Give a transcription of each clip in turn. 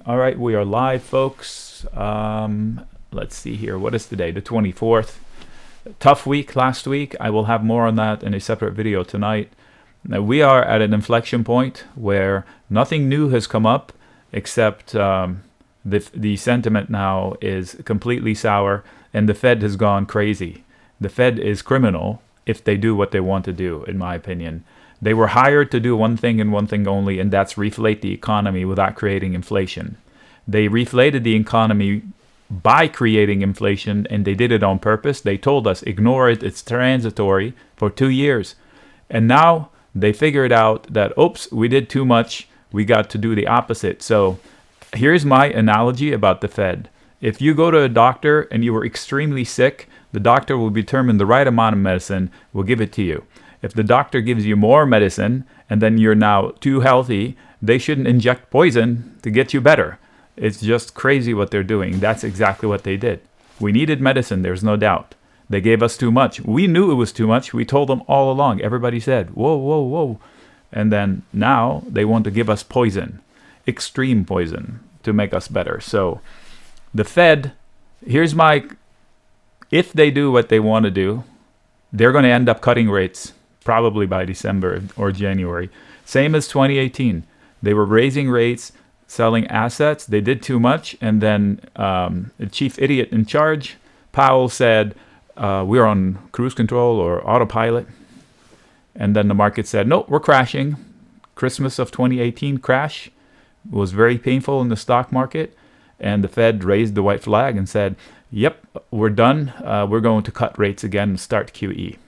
All right, we are live, folks. Let's see here. What is today? The 24th. Tough week last week. I will have more on that in a separate video tonight. Now, we are at an inflection point where nothing new has come up except the sentiment now is completely sour and the Fed has gone crazy. The Fed is criminal if they do what they want to do, in my opinion. They were hired to do one thing and one thing only, and that's reflate the economy without creating inflation. They reflated the economy by creating inflation, and they did it on purpose. They told us, ignore it, it's transitory, for 2 years. And now they figured out that, oops, we did too much, we got to do the opposite. So here's my analogy about the Fed. If you go to a doctor and you were extremely sick, the doctor will determine the right amount of medicine, will give it to you. If the doctor gives you more medicine and then you're now too healthy, they shouldn't inject poison to get you better. It's just crazy what they're doing. That's exactly what they did. We needed medicine, there's no doubt. They gave us too much. We knew it was too much. We told them all along. Everybody said, whoa, whoa, whoa. And then now they want to give us poison, extreme poison, to make us better. So the Fed, if they do what they want to do, they're going to end up cutting rates probably by December or January. Same as 2018. They were raising rates, selling assets. They did too much. And then the chief idiot in charge, Powell, said, we're on cruise control or autopilot. And then the market said, no, we're crashing. Christmas of 2018 crash was very painful in the stock market. And the Fed raised the white flag and said, yep, we're done. We're going to cut rates again and start QE.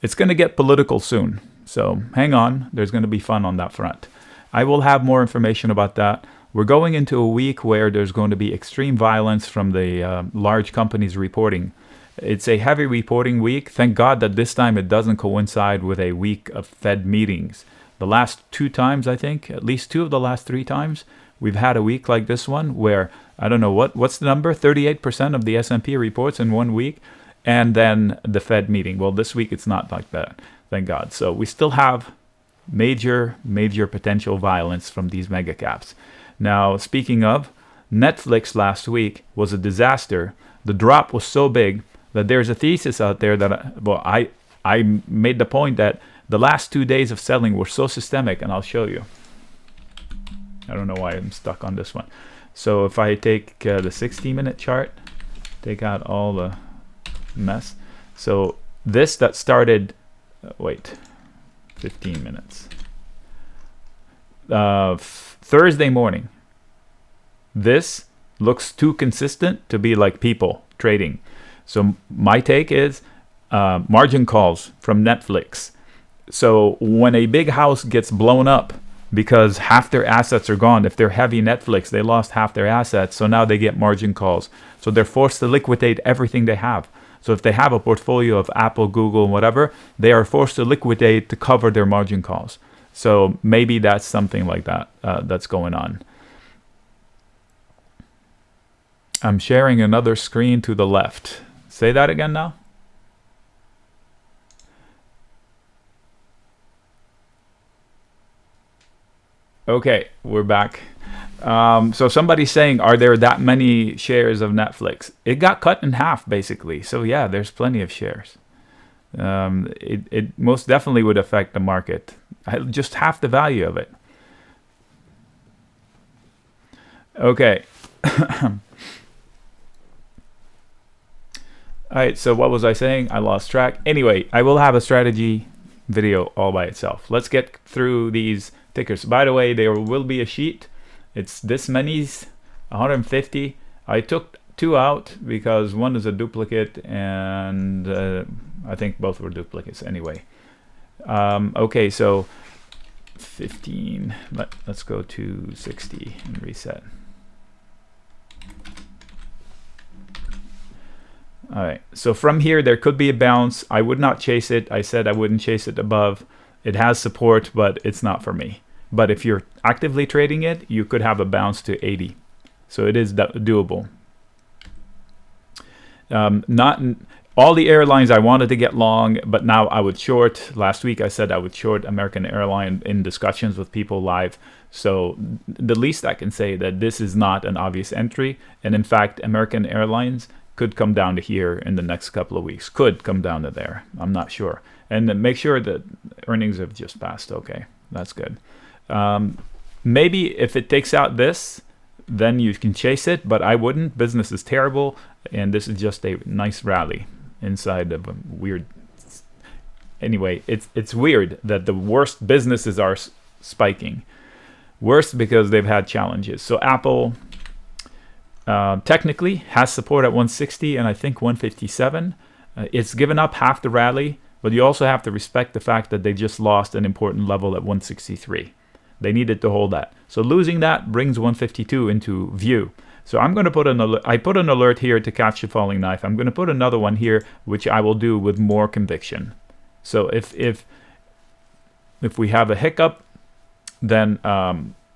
It's going to get political soon. So hang on. There's going to be fun on that front. I will have more information about that. We're going into a week where there's going to be extreme violence from the large companies reporting. It's a heavy reporting week. Thank God that this time it doesn't coincide with a week of Fed meetings. The last 2 times, I think, at least 2 of the last 3 times, we've had a week like this one where, I don't know, what's the number? 38% of the S&P reports in 1 week. And then the Fed meeting. Well, this week it's not like that, thank God. So we still have major potential violence from these mega caps. Now, speaking of, Netflix last week was a disaster. The drop was so big that there's a thesis out there that, I made the point that the last 2 days of selling were so systemic, and I'll show you. I don't know why I'm stuck on this one. So if I take the 60-minute chart, take out all the mess. So this that started, 15 minutes. Thursday morning. This looks too consistent to be like people trading. So my take is margin calls from Netflix. So when a big house gets blown up because half their assets are gone, if they're heavy Netflix, they lost half their assets. So now they get margin calls. So they're forced to liquidate everything they have. So if they have a portfolio of Apple, Google, whatever, they are forced to liquidate to cover their margin calls. So maybe that's something like that that's going on. I'm sharing another screen to the left. Say that again now. Okay, we're back. So somebody's saying, are there that many shares of Netflix? It got cut in half, basically. So yeah, there's plenty of shares. It most definitely would affect the market. Just half the value of it. Okay. All right, so what was I saying? I lost track. Anyway, I will have a strategy video all by itself. Let's get through these tickers. By the way, there will be a sheet. It's this many's 150. I took 2 out because one is a duplicate and I think both were duplicates anyway. Okay, so 15. Let's go to 60 and reset. All right, so from here there could be a bounce. I would not chase it. I said I wouldn't chase it above. It has support, but it's not for me. But if you're actively trading it, you could have a bounce to 80. So it is doable. Not all the airlines I wanted to get long, but now I would short. Last week I said I would short American Airlines in discussions with people live. So the least I can say that this is not an obvious entry. And in fact, American Airlines could come down to here in the next couple of weeks. Could come down to there. I'm not sure. And then make sure that earnings have just passed. Okay, that's good. Maybe if it takes out this, then you can chase it, but I wouldn't. Business is terrible, and this is just a nice rally inside of a weird. Anyway, it's weird that the worst businesses are spiking. Worst because they've had challenges. So Apple technically has support at 160 and I think 157. It's given up half the rally, but you also have to respect the fact that they just lost an important level at 163. They needed to hold that. So losing that brings 152 into view. So I'm going to put an alert. I put an alert here to catch the falling knife. I'm going to put another one here, which I will do with more conviction. So if we have a hiccup, then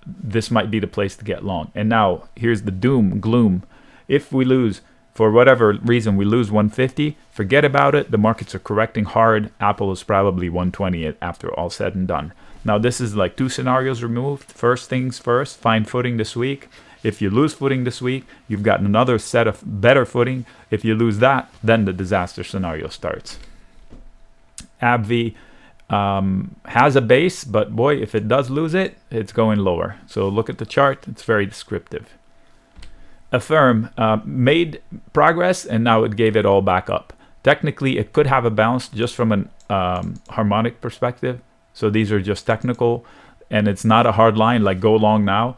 this might be the place to get long. And now here's the gloom. If we lose, for whatever reason, we lose 150, forget about it. The markets are correcting hard. Apple is probably 120 after all said and done. Now, this is like two scenarios removed. First things first, find footing this week. If you lose footing this week, you've got another set of better footing. If you lose that, then the disaster scenario starts. AbbVie has a base, but boy, if it does lose it, it's going lower. So look at the chart. It's very descriptive. Affirm made progress, and now it gave it all back up. Technically, it could have a bounce just from an harmonic perspective. So these are just technical, and it's not a hard line like go long now.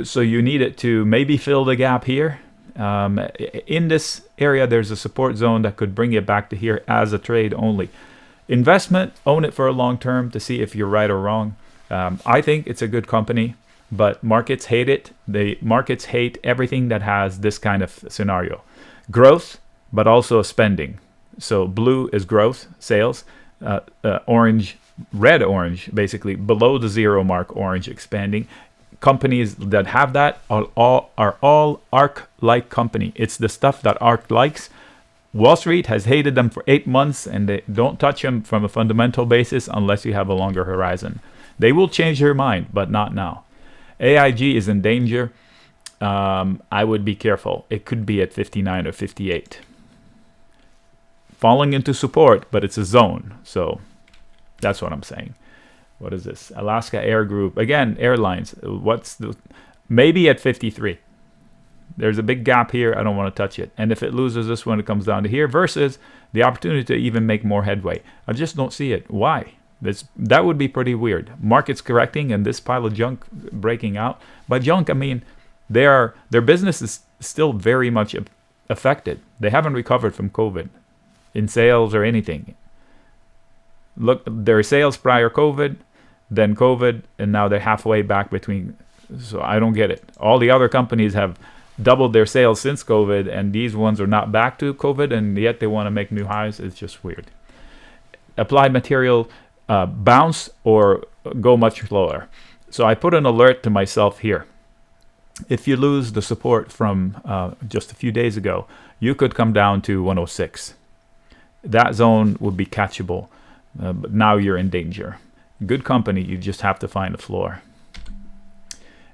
So you need it to maybe fill the gap here. In this area, there's a support zone that could bring it back to here as a trade only. Investment, own it for a long term to see if you're right or wrong. I think it's a good company, but markets hate it. The markets hate everything that has this kind of scenario. Growth, but also spending. So blue is growth, sales, orange, red orange, basically below the zero mark, orange expanding. Companies that have that are all ARK-like company. It's the stuff that ARK likes. Wall Street has hated them for 8 months, and they don't touch them from a fundamental basis unless you have a longer horizon. They will change your mind, but not now. AIG is in danger. I would be careful. It could be at 59 or 58. Falling into support, but it's a zone. So that's what I'm saying. What is this? Alaska Air Group. Again, airlines. Maybe at 53. There's a big gap here. I don't want to touch it. And if it loses this one, it comes down to here versus the opportunity to even make more headway. I just don't see it. Why? That would be pretty weird. Markets correcting and this pile of junk breaking out. By junk, I mean their business is still very much affected. They haven't recovered from COVID in sales or anything. Look, their sales prior COVID, then COVID, and now they're halfway back between. So I don't get it. All the other companies have doubled their sales since COVID, and these ones are not back to COVID, and yet they want to make new highs. It's just weird. Applied Material, bounce or go much lower. So I put an alert to myself here. If you lose the support from just a few days ago, you could come down to 106. That zone would be catchable. But now you're in danger. Good company, you just have to find a floor.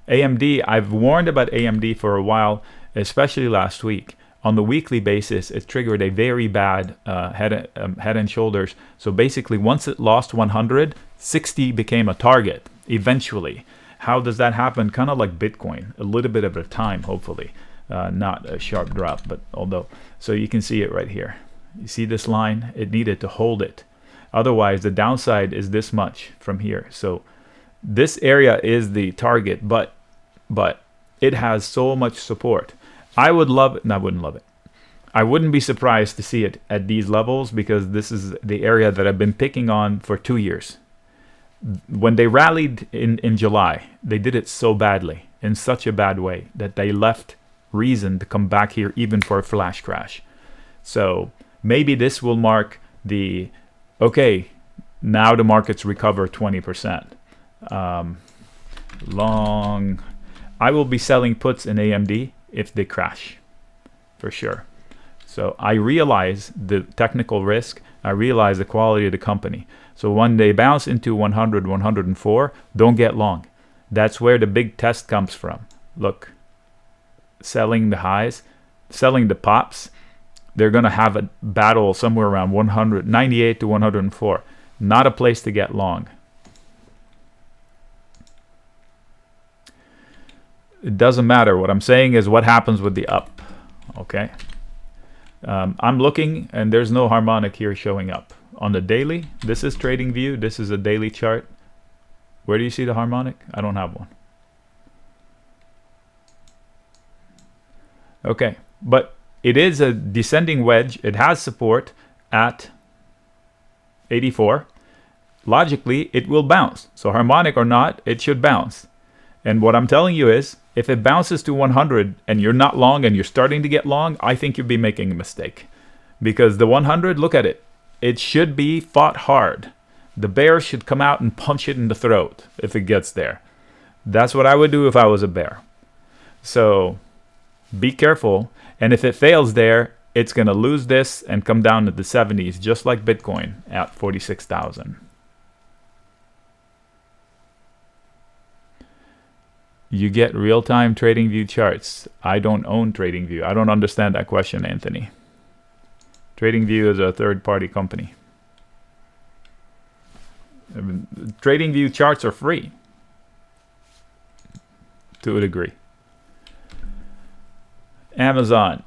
AMD, I've warned about AMD for a while, especially last week. On the weekly basis, it triggered a very bad head and shoulders. So basically, once it lost 100, 60 became a target eventually. How does that happen? Kind of like Bitcoin, a little bit of a time, hopefully. Not a sharp drop, but although. So you can see it right here. You see this line? It needed to hold it. Otherwise, the downside is this much from here. So this area is the target, but it has so much support. I would love it. No, I wouldn't love it. I wouldn't be surprised to see it at these levels because this is the area that I've been picking on for 2 years. When they rallied in July, they did it so badly, in such a bad way, that they left reason to come back here even for a flash crash. So maybe this will mark the... Okay, now the markets recover 20%. Long. I will be selling puts in AMD if they crash, for sure. So I realize the technical risk. I realize the quality of the company. So when they bounce into 100, 104, don't get long. That's where the big test comes from. Look, selling the highs, selling the pops, they're going to have a battle somewhere around 198 to 104. Not a place to get long. It doesn't matter. What I'm saying is what happens with the up. Okay. I'm looking, and there's no harmonic here showing up. On the daily, this is TradingView. This is a daily chart. Where do you see the harmonic? I don't have one. Okay, but it is a descending wedge. It has support at 84. Logically, it will bounce. So harmonic or not, it should bounce. And what I'm telling you is, if it bounces to 100 and you're not long and you're starting to get long, I think you'll be making a mistake. Because the 100, look at it. It should be fought hard. The bear should come out and punch it in the throat if it gets there. That's what I would do if I was a bear. So be careful. And if it fails there, it's going to lose this and come down to the 70s, just like Bitcoin at 46,000. You get real-time TradingView charts. I don't own TradingView. I don't understand that question, Anthony. TradingView is a third-party company. TradingView charts are free to a degree. Amazon,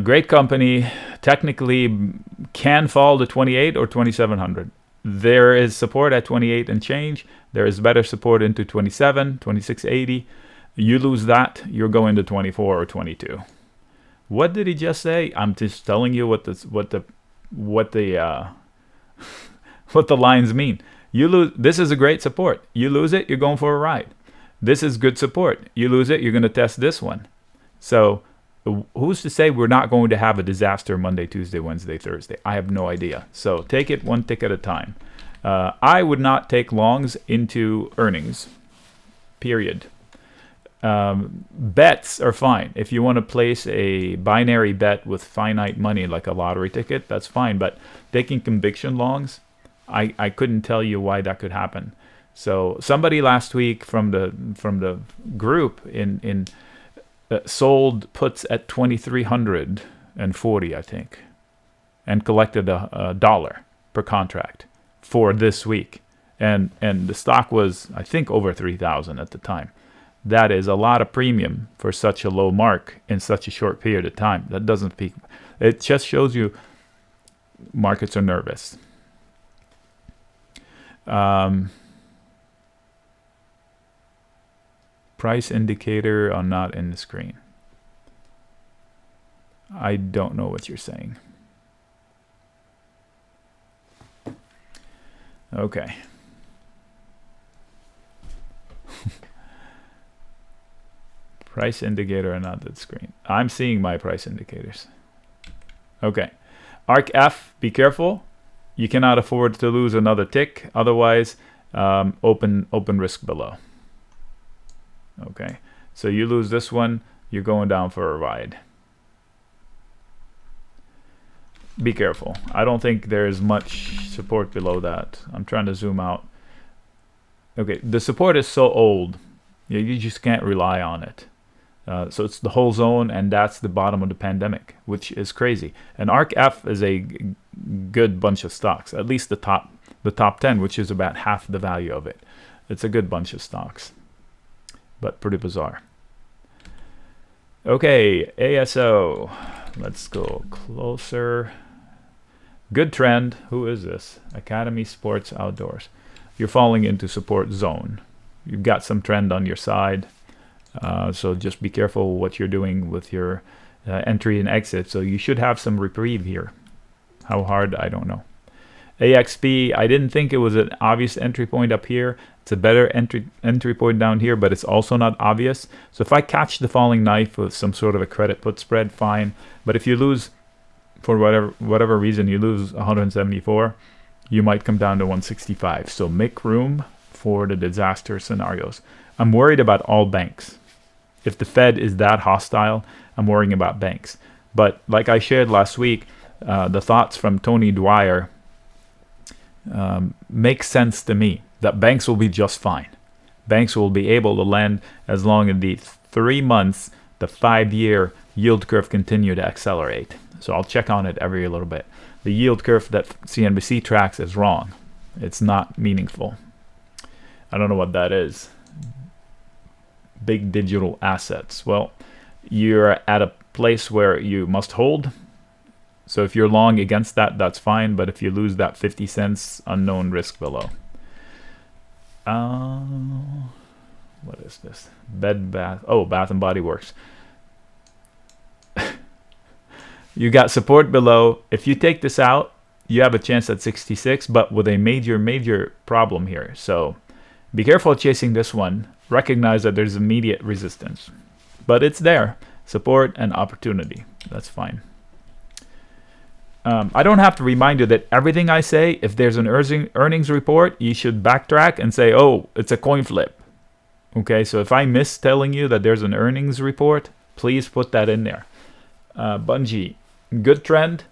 great company. Technically, can fall to 28 or 2,700. There is support at 28 and change. There is better support into 27, 2680. You lose that, you're going to 24 or 22. What did he just say? I'm just telling you what the lines mean. You lose. This is a great support. You lose it, you're going for a ride. This is good support. You lose it, you're going to test this one. So who's to say we're not going to have a disaster Monday, Tuesday, Wednesday, Thursday? I have no idea. So take it one tick at a time. I would not take longs into earnings, period. Bets are fine. If you want to place a binary bet with finite money like a lottery ticket, that's fine. But taking conviction longs, I couldn't tell you why that could happen. So somebody last week from the group in sold puts at 2,340, I think, and collected a dollar per contract for this week, and the stock was, I think, over 3,000 at the time. That is a lot of premium for such a low mark in such a short period of time. That doesn't peak. It just shows you markets are nervous. Price indicator are not in the screen. I don't know what you're saying. Okay. Price indicator are not on the screen. I'm seeing my price indicators. Okay. ARK F, be careful. You cannot afford to lose another tick. Otherwise, open risk below. Okay. So you lose this one, you're going down for a ride. Be careful. I don't think there's much support below that. I'm trying to zoom out. Okay, the support is so old, you just can't rely on it. So it's the whole zone, and that's the bottom of the pandemic, which is crazy. And ARK F is a good bunch of stocks, at least the top 10, which is about half the value of it. It's a good bunch of stocks, but pretty bizarre. Okay, ASO. Let's go closer. Good trend. Who is this? Academy Sports Outdoors. You're falling into support zone. You've got some trend on your side. So just be careful what you're doing with your entry and exit. So you should have some reprieve here. How hard, I don't know. AXP, I didn't think it was an obvious entry point up here. It's a better entry point down here, but it's also not obvious. So if I catch the falling knife with some sort of a credit put spread, fine. But if you lose, for whatever reason, you lose 174, you might come down to 165. So make room for the disaster scenarios. I'm worried about all banks. If the Fed is that hostile, I'm worrying about banks. But like I shared last week, the thoughts from Tony Dwyer make sense to me, that banks will be just fine. banks will be able to lend as long as the 3 months, the 5-year yield curve continue to accelerate. So I'll check on it every little bit. The yield curve that CNBC tracks is wrong. It's not meaningful. I don't know what that is. Big digital assets. Well, you're at a place where you must hold. So if you're long against that, that's fine. But if you lose that 50 cents, unknown risk below. What is this? Bath and Body Works. You got support below. If you take this out, you have a chance at 66, but with a major problem here. So be careful chasing this one. Recognize that there's immediate resistance, but it's there. Support and opportunity. That's fine. I don't have to remind you that everything I say, if there's an earnings report, you should backtrack and say, oh, it's a coin flip. Okay, so if I miss telling you that there's an earnings report, please put that in there. Bungie, good trend.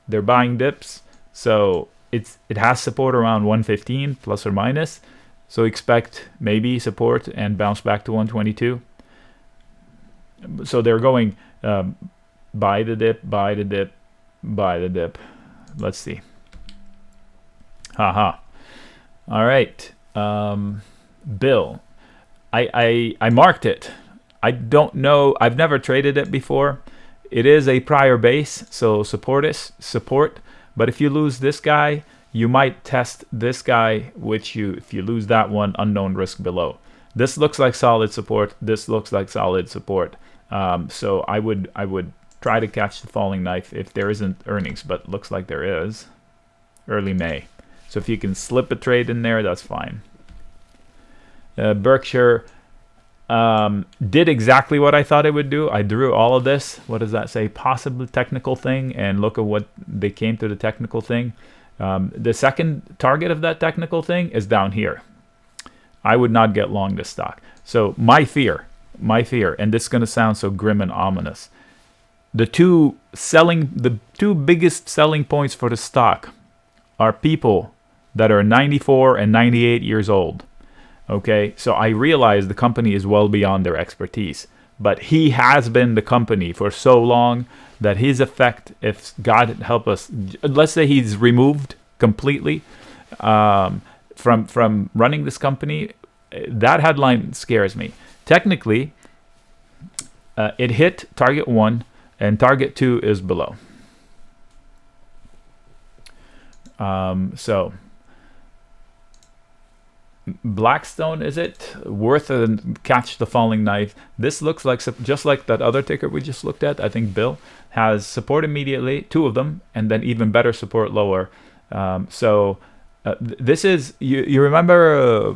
They're buying dips. So it has support around 115 plus or minus. So expect maybe support and bounce back to 122. So they're going buy the dip, buy the dip, buy the dip. Let's see. Haha. All right. Bill. I marked it. I don't know. I've never traded it before. It is a prior base, so support. But if you lose this guy, you might test this guy, which if you lose that one, unknown risk below. This looks like solid support. This looks like solid support. So I would try to catch the falling knife if there isn't earnings, but looks like there is. Early May. So if you can slip a trade in there, that's fine. Berkshire did exactly what I thought it would do. I drew all of this. What does that say? Possibly technical thing, and look at what they came to the technical thing. The second target of that technical thing is down here. I would not get long this stock. So my fear, and this is going to sound so grim and ominous. The two biggest selling points for the stock are people that are 94 and 98 years old. Okay, so I realize the company is well beyond their expertise, but he has been the company for so long that his effect, if God help us, let's say he's removed completely from running this company, that headline scares me. Technically, it hit target 1 and target 2 is below. So Blackstone, is it worth a catch the falling knife? This looks like, just like that other ticker we just looked at, I think Bill has support immediately, 2 of them, and then even better support lower. This is, you remember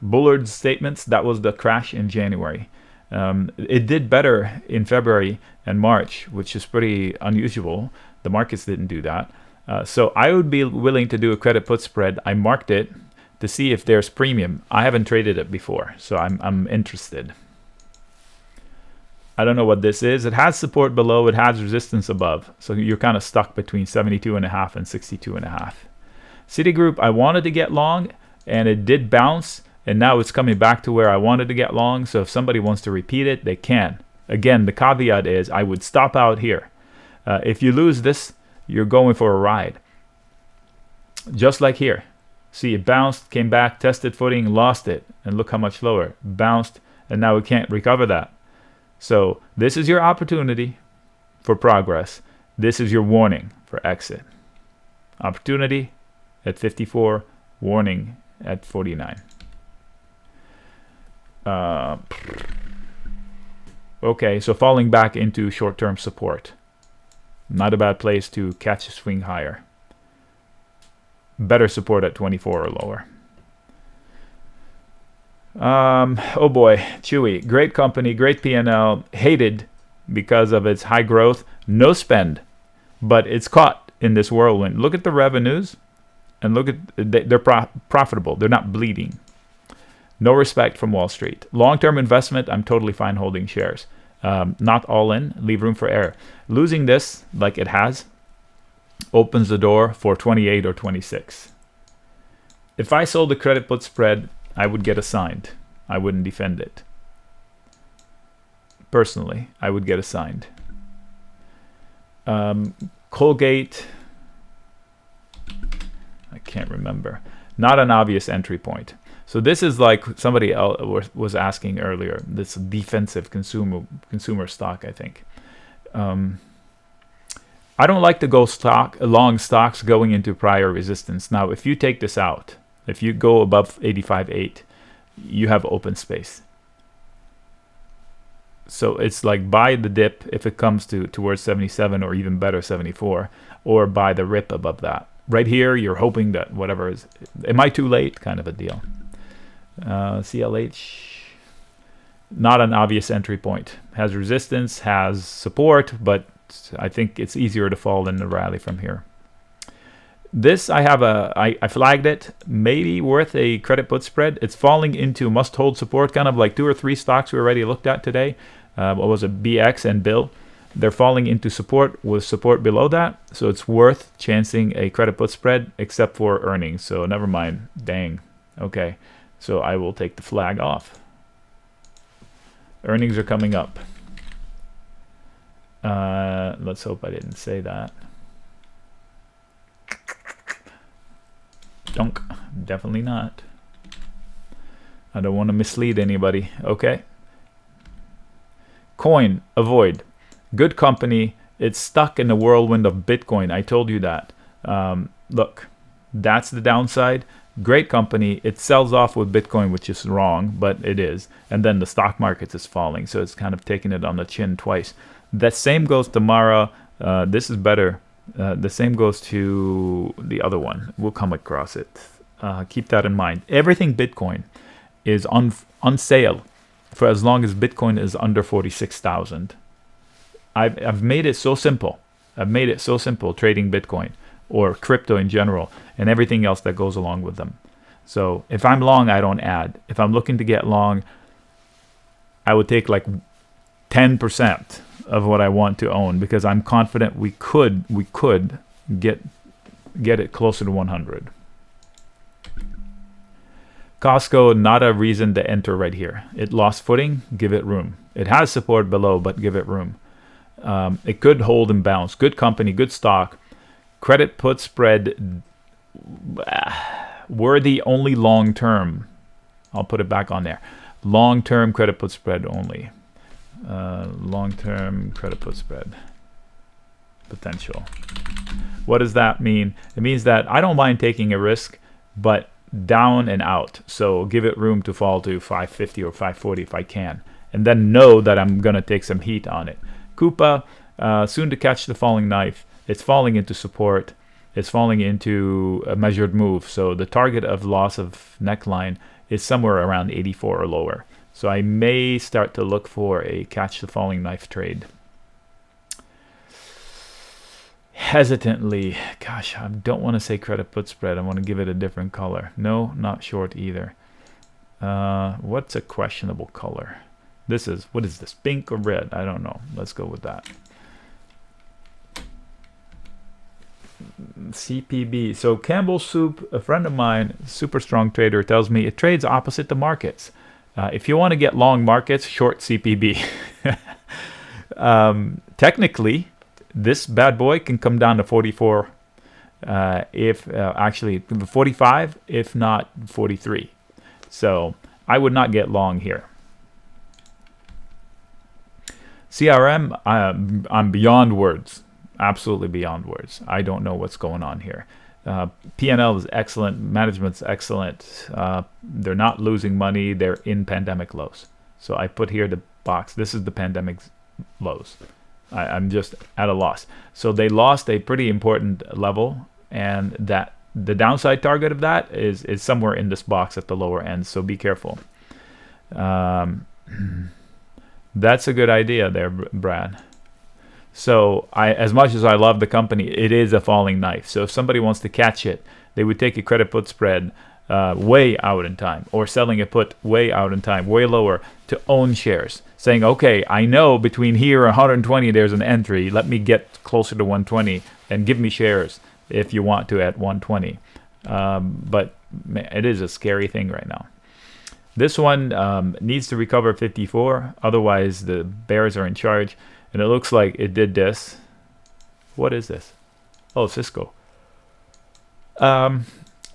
Bullard's statements? That was the crash in January. It did better in February and March, which is pretty unusual. The markets didn't do that. So I would be willing to do a credit put spread. I marked it to see if there's premium. I haven't traded it before, so I'm interested. I don't know what this is. It has support below, it has resistance above, so you're kind of stuck between 72.5 and 62.5. Citigroup, I wanted to get long, and it did bounce, and now it's coming back to where I wanted to get long, so if somebody wants to repeat it, they can. Again, the caveat is I would stop out here. If you lose this, you're going for a ride. Just like here. See, it bounced, came back, tested footing, lost it, and look how much lower. Bounced, and now we can't recover that. So this is your opportunity for progress. This is your warning for exit. Opportunity at 54, warning at 49. Okay, so falling back into short-term support. Not a bad place to catch a swing higher. Better support at 24 or lower. Oh boy, Chewy, great company, great P&L, hated because of its high growth, no spend, but it's caught in this whirlwind. Look at the revenues, and look at they're profitable. They're not bleeding. No respect from Wall Street. Long-term investment, I'm totally fine holding shares. Not all in, leave room for error. Losing this, like it has, opens the door for 28 or 26. If I sold the credit put spread, I would get assigned. I wouldn't defend it. Personally, I would get assigned. Colgate, I can't remember. Not an obvious entry point. So this is like somebody else was asking earlier. This defensive consumer stock, I think. I don't like to go long stocks going into prior resistance. Now, if you take this out, if you go above 85.8, you have open space. So it's like buy the dip if it comes towards 77 or even better 74, or buy the rip above that. Right here, you're hoping that whatever is, am I too late? Kind of a deal. CLH, not an obvious entry point. Has resistance, has support, but I think it's easier to fall than the rally from here. This I flagged it, maybe worth a credit put spread. It's falling into must hold support, kind of like 2 or 3 stocks we already looked at today. What was it, BX and Bill? They're falling into support with support below that, so it's worth chancing a credit put spread, except for earnings. So never mind. Dang. Okay, so I will take the flag off. Earnings are coming up. Let's hope I didn't say that. Dunk. Definitely not. I don't want to mislead anybody. Okay. Coin, avoid. Good company. It's stuck in the whirlwind of Bitcoin. I told you that. Look, that's the downside. Great company. It sells off with Bitcoin, which is wrong, but it is. And then the stock market is falling, so it's kind of taking it on the chin twice. That same goes to Mara. This is better. The same goes to the other one. We'll come across it. Keep that in mind. Everything Bitcoin is on sale for as long as Bitcoin is under 46,000. I've made it so simple. I've made it so simple trading Bitcoin or crypto in general and everything else that goes along with them. So if I'm long, I don't add. If I'm looking to get long, I would take like 10% of what I want to own, because I'm confident we could get it closer to 100. Costco, not a reason to enter right here. It lost footing, give it room. It has support below, but give it room. It could hold and bounce. Good company, good stock. Credit put spread worthy only long term. I'll put it back on there. Long term credit put spread only. Long-term credit put spread potential. What does that mean? It means that I don't mind taking a risk, but down and out. So give it room to fall to 550 or 540 if I can, and then know that I'm gonna take some heat on it. Coupa, soon to catch the falling knife. It's falling into support. It's falling into a measured move. So the target of loss of neckline is somewhere around 84 or lower. So I may start to look for a catch the falling knife trade. Hesitantly, gosh, I don't want to say credit put spread. I want to give it a different color. No, not short either. What's a questionable color? What is this, pink or red? I don't know. Let's go with that. CPB. So Campbell Soup, a friend of mine, super strong trader, tells me it trades opposite the markets. If you want to get long markets, short CPB. Technically, this bad boy can come down to 44, actually 45, if not 43. So I would not get long here. CRM, I'm beyond words. Absolutely beyond words. I don't know what's going on here. P&L is excellent. Management's excellent. They're not losing money. They're in pandemic lows. So I put here the box. This is the pandemic lows. I'm just at a loss. So they lost a pretty important level, and that the downside target of that is somewhere in this box at the lower end. So be careful. That's a good idea there, Brad. So as much as I love the company, it is a falling knife. So if somebody wants to catch it, they would take a credit put spread way out in time, or selling a put way out in time, way lower, to own shares, saying, okay, I know between here and 120 there's an entry. Let me get closer to 120 and give me shares if you want to at 120. But it is a scary thing right now. This one needs to recover 54, otherwise the bears are in charge. And it looks like it did this. What is this? Oh, Cisco.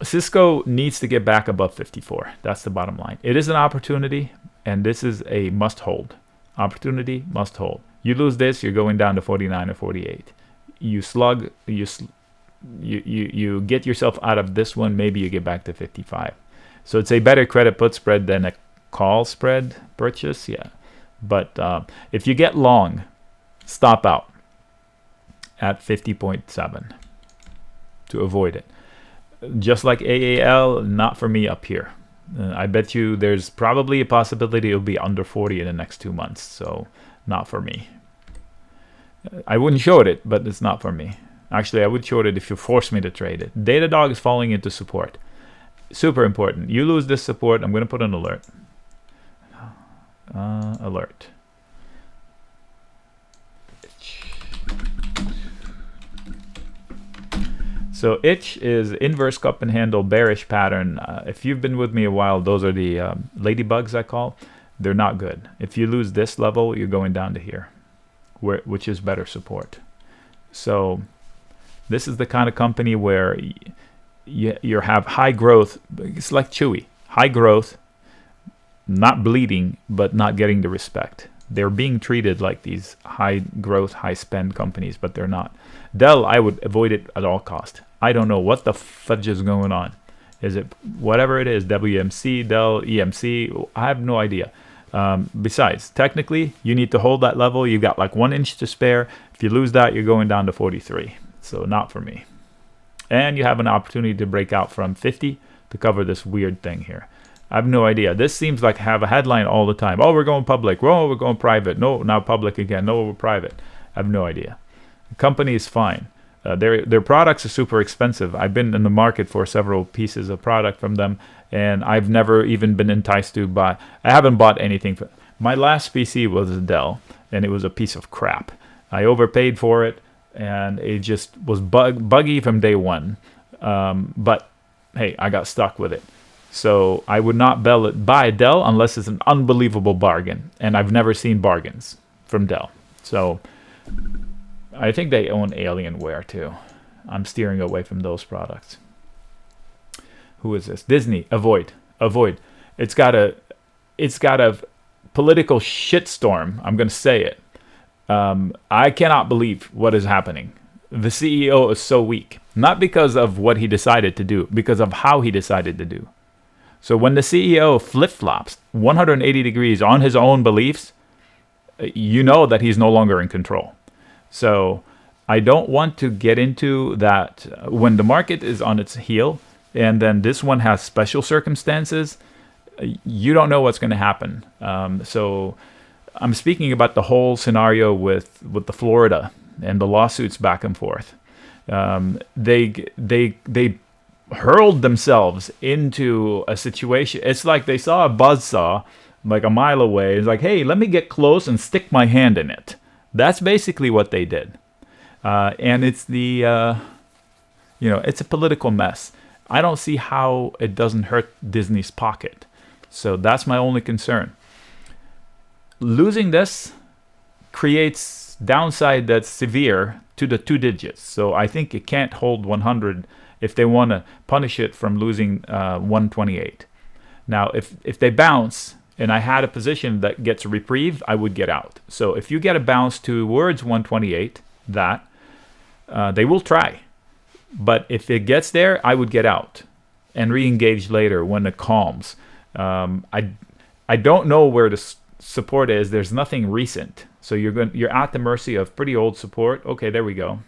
Cisco needs to get back above 54. That's the bottom line. It is an opportunity, and this is a must hold. Opportunity, must hold. You lose this, you're going down to 49 or 48. You slug, you get yourself out of this one, maybe you get back to 55. So it's a better credit put spread than a call spread purchase, yeah. But if you get long, stop out at 50.7 to avoid it. Just like AAL, not for me up here. I bet you there's probably a possibility it'll be under 40 in the next 2 months, so not for me. I wouldn't short it, but it's not for me. Actually, I would short it if you force me to trade it. Datadog is falling into support. Super important. You lose this support, I'm going to put an alert. Alert. So itch is inverse cup and handle bearish pattern. If you've been with me a while, those are the ladybugs I call. They're not good. If you lose this level, you're going down to here, which is better support. So this is the kind of company where you have high growth. It's like Chewy. High growth, not bleeding, but not getting the respect. They're being treated like these high growth, high spend companies, but they're not. Dell, I would avoid it at all cost. I don't know what the fudge is going on. Is it whatever it is, WMC, Dell, EMC? I have no idea. Besides, technically, you need to hold that level. You've got like 1 inch to spare. If you lose that, you're going down to 43. So not for me. And you have an opportunity to break out from 50 to cover this weird thing here. I have no idea. This seems like have a headline all the time. Oh, we're going public. Oh, we're going private. No, now public again. No, we're private. I have no idea. The company is fine. Their products are super expensive. I've been in the market for several pieces of product from them, and I've never even been enticed to buy. I haven't bought anything. My last PC was a Dell, and it was a piece of crap. I overpaid for it, and it just was buggy from day one. But hey, I got stuck with it. So I would not buy a Dell unless it's an unbelievable bargain, and I've never seen bargains from Dell. So I think they own Alienware too. I'm steering away from those products. Who is this? Disney. Avoid. It's got a political shitstorm. I'm going to say it. I cannot believe what is happening. The CEO is so weak, not because of what he decided to do, because of how he decided to do. So when the CEO flip-flops 180 degrees on his own beliefs, you know that he's no longer in control. So I don't want to get into that when the market is on its heel and then this one has special circumstances, you don't know what's going to happen. So I'm speaking about the whole scenario with the Florida and the lawsuits back and forth. They hurled themselves into a situation. It's like they saw a buzzsaw like a mile away. It's like, hey, let me get close and stick my hand in it. That's basically what they did. And it's it's a political mess. I don't see how it doesn't hurt Disney's pocket. So that's my only concern. Losing this creates downside that's severe to the 2 digits. So I think it can't hold 100 if they want to punish it from losing 128. Now, if they bounce, and I had a position that gets a reprieve, I would get out. So if you get a bounce towards 128, they will try. But if it gets there, I would get out and re-engage later when it calms. I don't know where the support is. There's nothing recent. So you're at the mercy of pretty old support. Okay, there we go.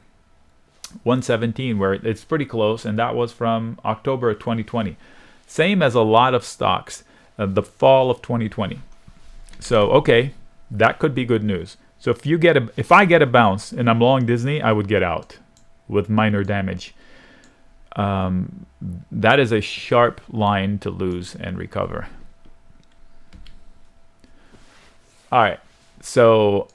117, where it's pretty close, and that was from October of 2020. Same as a lot of stocks. The fall of 2020. So okay, that could be good news. So if I get a bounce and I'm long Disney, I would get out with minor damage. That is a sharp line to lose and recover. All right, so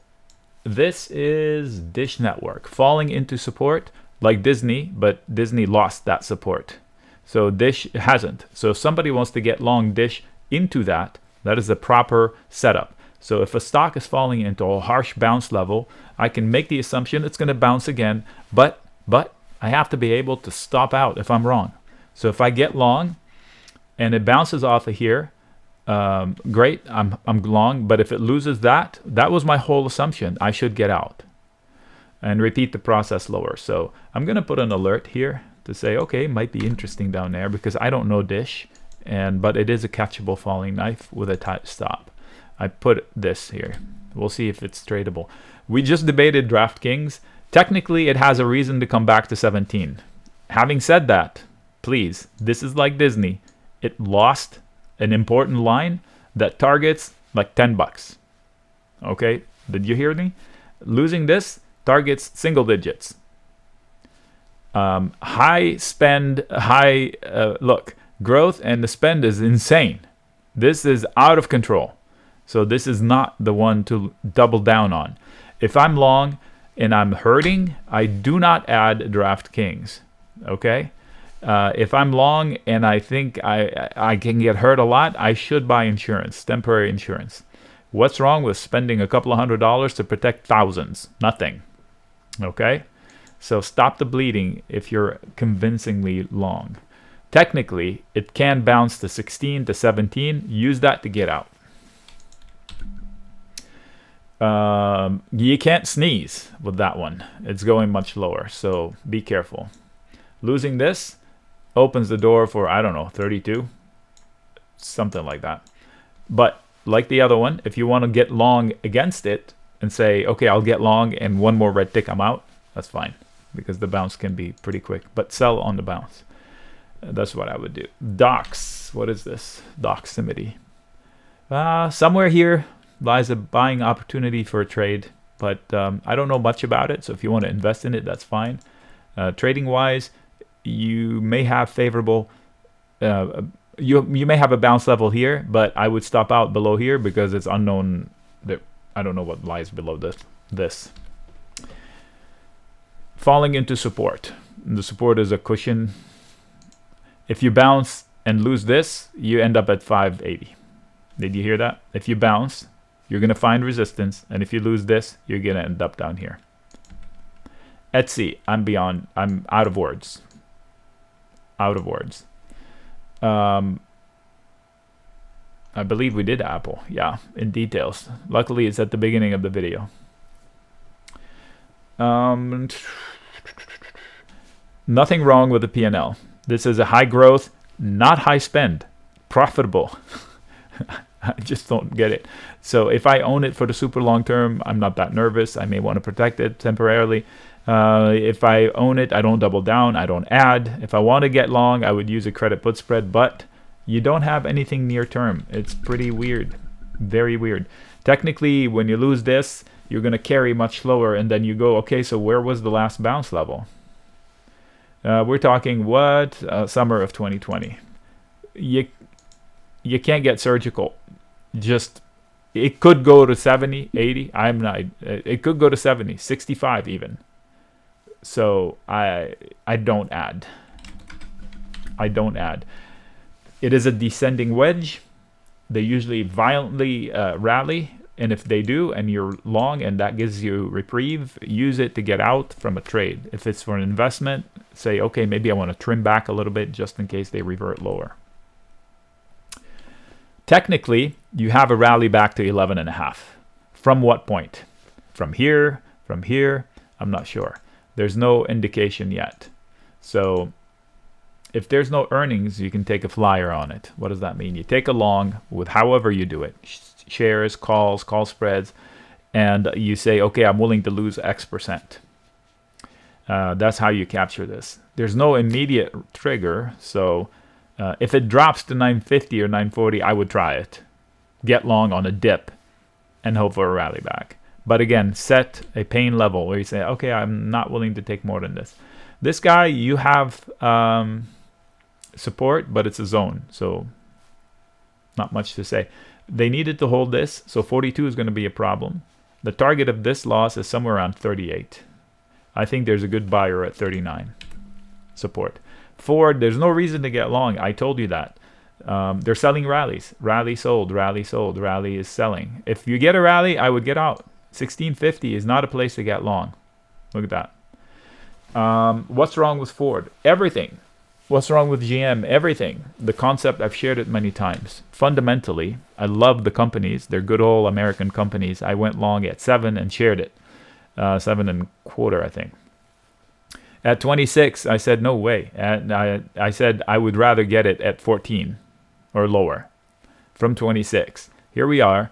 this is Dish Network falling into support like Disney, but Disney lost that support. So Dish hasn't. So if somebody wants to get long Dish, into that, that is the proper setup. So if a stock is falling into a harsh bounce level, I can make the assumption it's going to bounce again, but I have to be able to stop out if I'm wrong. So if I get long and it bounces off of here, great, I'm long. But if it loses that was my whole assumption. I should get out and repeat the process lower. So I'm going to put an alert here to say, okay, might be interesting down there because I don't know Dish, but it is a catchable falling knife with a tight stop. I put this here. We'll see if it's tradable. We just debated DraftKings. Technically, it has a reason to come back to 17. Having said that, please, this is like Disney. It lost an important line that targets like $10. Okay, did you hear me? Losing this targets single digits. High spend, look, growth and the spend is insane. This is out of control. So this is not the one to double down on. If I'm long and I'm hurting, I do not add DraftKings. Okay? If I'm long and I think I can get hurt a lot, I should buy insurance, temporary insurance. What's wrong with spending a couple of $100s to protect thousands? Nothing. Okay? So stop the bleeding if you're convincingly long. Technically, it can bounce to 16 to 17. Use that to get out. You can't sneeze with that one. It's going much lower, so be careful. Losing this opens the door for, I don't know, 32, something like that. But like the other one, if you want to get long against it and say, okay, I'll get long and one more red tick, I'm out, that's fine, because the bounce can be pretty quick. But sell on the bounce. That's what I would do. Dox, what is this? Doximity. Somewhere here lies a buying opportunity for a trade, but I don't know much about it, so if you want to invest in it, that's fine. Trading wise, you may have favorable you may have a bounce level here, but I would stop out below here because it's unknown. That I don't know what lies below this. Falling into support. The support is a cushion. If you bounce and lose this, you end up at 580. Did you hear that? If you bounce, you're going to find resistance, and if you lose this, you're going to end up down here. Etsy, I'm out of words. Out of words. I believe we did Apple, yeah, in details. Luckily, it's at the beginning of the video. Nothing wrong with the P&L. This is a high growth, not high spend, profitable. I just don't get it. So if I own it for the super long term, I'm not that nervous. I may want to protect it temporarily. If I own it, I don't double down. I don't add. If I want to get long, I would use a credit put spread, but you don't have anything near term. It's pretty weird. Very weird. Technically, when you lose this, you're going to carry much slower, and then you go, okay, so where was the last bounce level? We're talking what? Summer of 2020. You can't get surgical. Just, it could go to 70, 80. It could go to 70, 65 even. So I don't add. I don't add. It is a descending wedge. They usually violently rally, and if they do, and you're long, and that gives you reprieve, use it to get out from a trade. If it's for an investment, say, okay, maybe I want to trim back a little bit just in case they revert lower. Technically, you have a rally back to 11.5. From what point? From here? From here? I'm not sure. There's no indication yet. So if there's no earnings, you can take a flyer on it. What does that mean? You take a long with however you do it. Shares, calls, call spreads, and you say, okay, I'm willing to lose X%. That's how you capture this. There's no immediate trigger, so if it drops to 950 or 940, I would try it. Get long on a dip and hope for a rally back. But again, set a pain level where you say, okay, I'm not willing to take more than this. This guy, you have support, but it's a zone, so not much to say. They needed to hold this, so 42 is going to be a problem. The target of this loss is somewhere around 38. I think there's a good buyer at 39. Support. Ford, there's no reason to get long. I told you that. They're selling rallies. Rally sold, rally sold, rally is selling. If you get a rally, I would get out. 1650 is not a place to get long. Look at that. What's wrong with Ford? Everything. What's wrong with GM? Everything. The concept, I've shared it many times. Fundamentally, I love the companies. They're good old American companies. I went long at 7 and shared it. 7.25, I think. At 26, I said, no way. And I said I would rather get it at 14 or lower from 26. Here we are.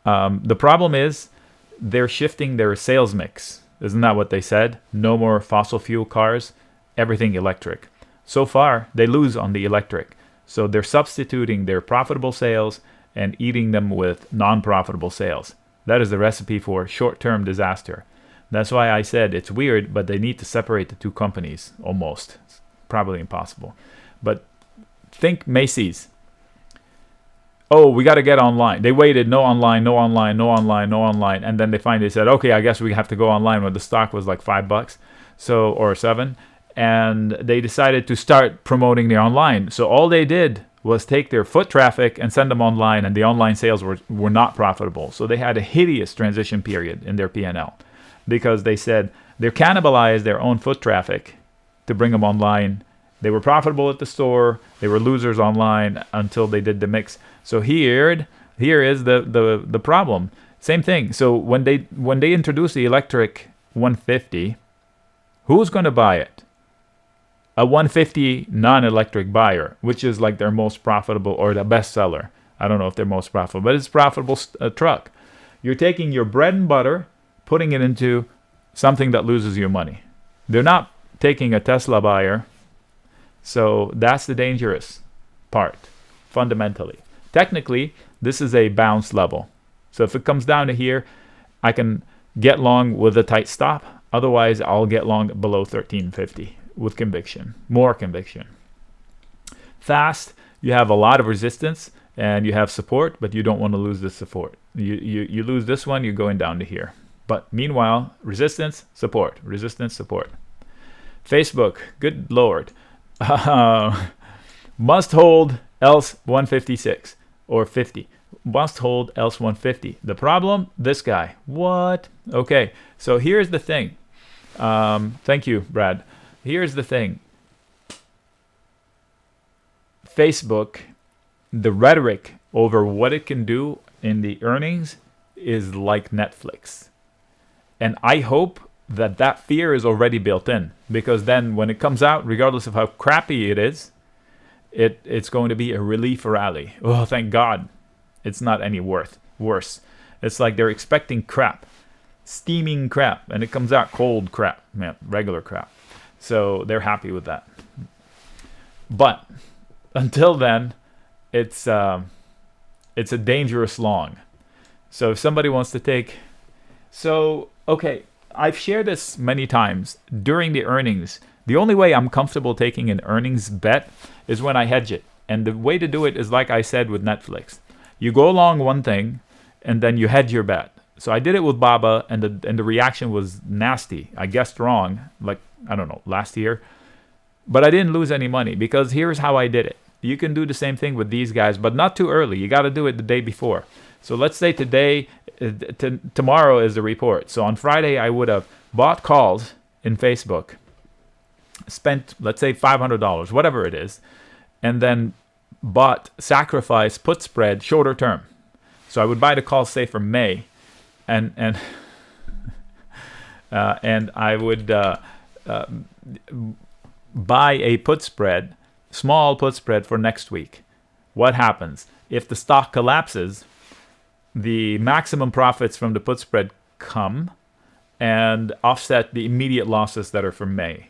The problem is they're shifting their sales mix. Isn't that what they said? No more fossil fuel cars, everything electric. So far, they lose on the electric. So they're substituting their profitable sales and eating them with non-profitable sales. That is the recipe for short-term disaster. That's why I said it's weird, but they need to separate the two companies almost. It's probably impossible. But think Macy's. Oh, we got to get online. They waited, no online, no online, no online, no online. And then they finally said, okay, I guess we have to go online when the stock was like $5, so, or 7. And they decided to start promoting their online. So all they did was take their foot traffic and send them online, and the online sales were not profitable. So they had a hideous transition period in their P&L because they said they cannibalized their own foot traffic to bring them online. They were profitable at the store. They were losers online until they did the mix. So here is the problem. Same thing. So when they introduced the electric 150, who's going to buy it? A 150 non-electric buyer, which is like their most profitable or the best seller. I don't know if they're most profitable, but it's a profitable truck. You're taking your bread and butter, putting it into something that loses you money. They're not taking a Tesla buyer. So that's the dangerous part, fundamentally. Technically, this is a bounce level. So if it comes down to here, I can get long with a tight stop. Otherwise, I'll get long below 1350 with conviction, more conviction. Fast, you have a lot of resistance and you have support, but you don't want to lose the support. You lose this one, you're going down to here. But meanwhile, resistance, support, resistance, support. Facebook, good Lord. Must hold else 156 or 50. Must hold else 150. The problem, this guy. What? Okay, so here's the thing. Thank you, Brad. Here's the thing. Facebook, the rhetoric over what it can do in the earnings is like Netflix. And I hope that fear is already built in, because then when it comes out, regardless of how crappy it is, it's going to be a relief rally. Oh, thank God. It's not any worse. It's like they're expecting crap, steaming crap, and it comes out cold crap, man, regular crap. So they're happy with that. But until then, it's a dangerous long. So if somebody wants to take, okay, I've shared this many times during the earnings. The only way I'm comfortable taking an earnings bet is when I hedge it. And the way to do it is like I said with Netflix. You go along one thing and then you hedge your bet. So I did it with Baba, and the reaction was nasty. I guessed wrong, like, I don't know, last year. But I didn't lose any money because here's how I did it. You can do the same thing with these guys, but not too early. You got to do it the day before. So let's say today, tomorrow is the report. So on Friday, I would have bought calls in Facebook, spent, let's say, $500, whatever it is, and then sacrifice put spread shorter term. So I would buy the calls, say, for May, and I would buy a put spread, small put spread for next week. What happens? If the stock collapses, the maximum profits from the put spread come and offset the immediate losses that are from May.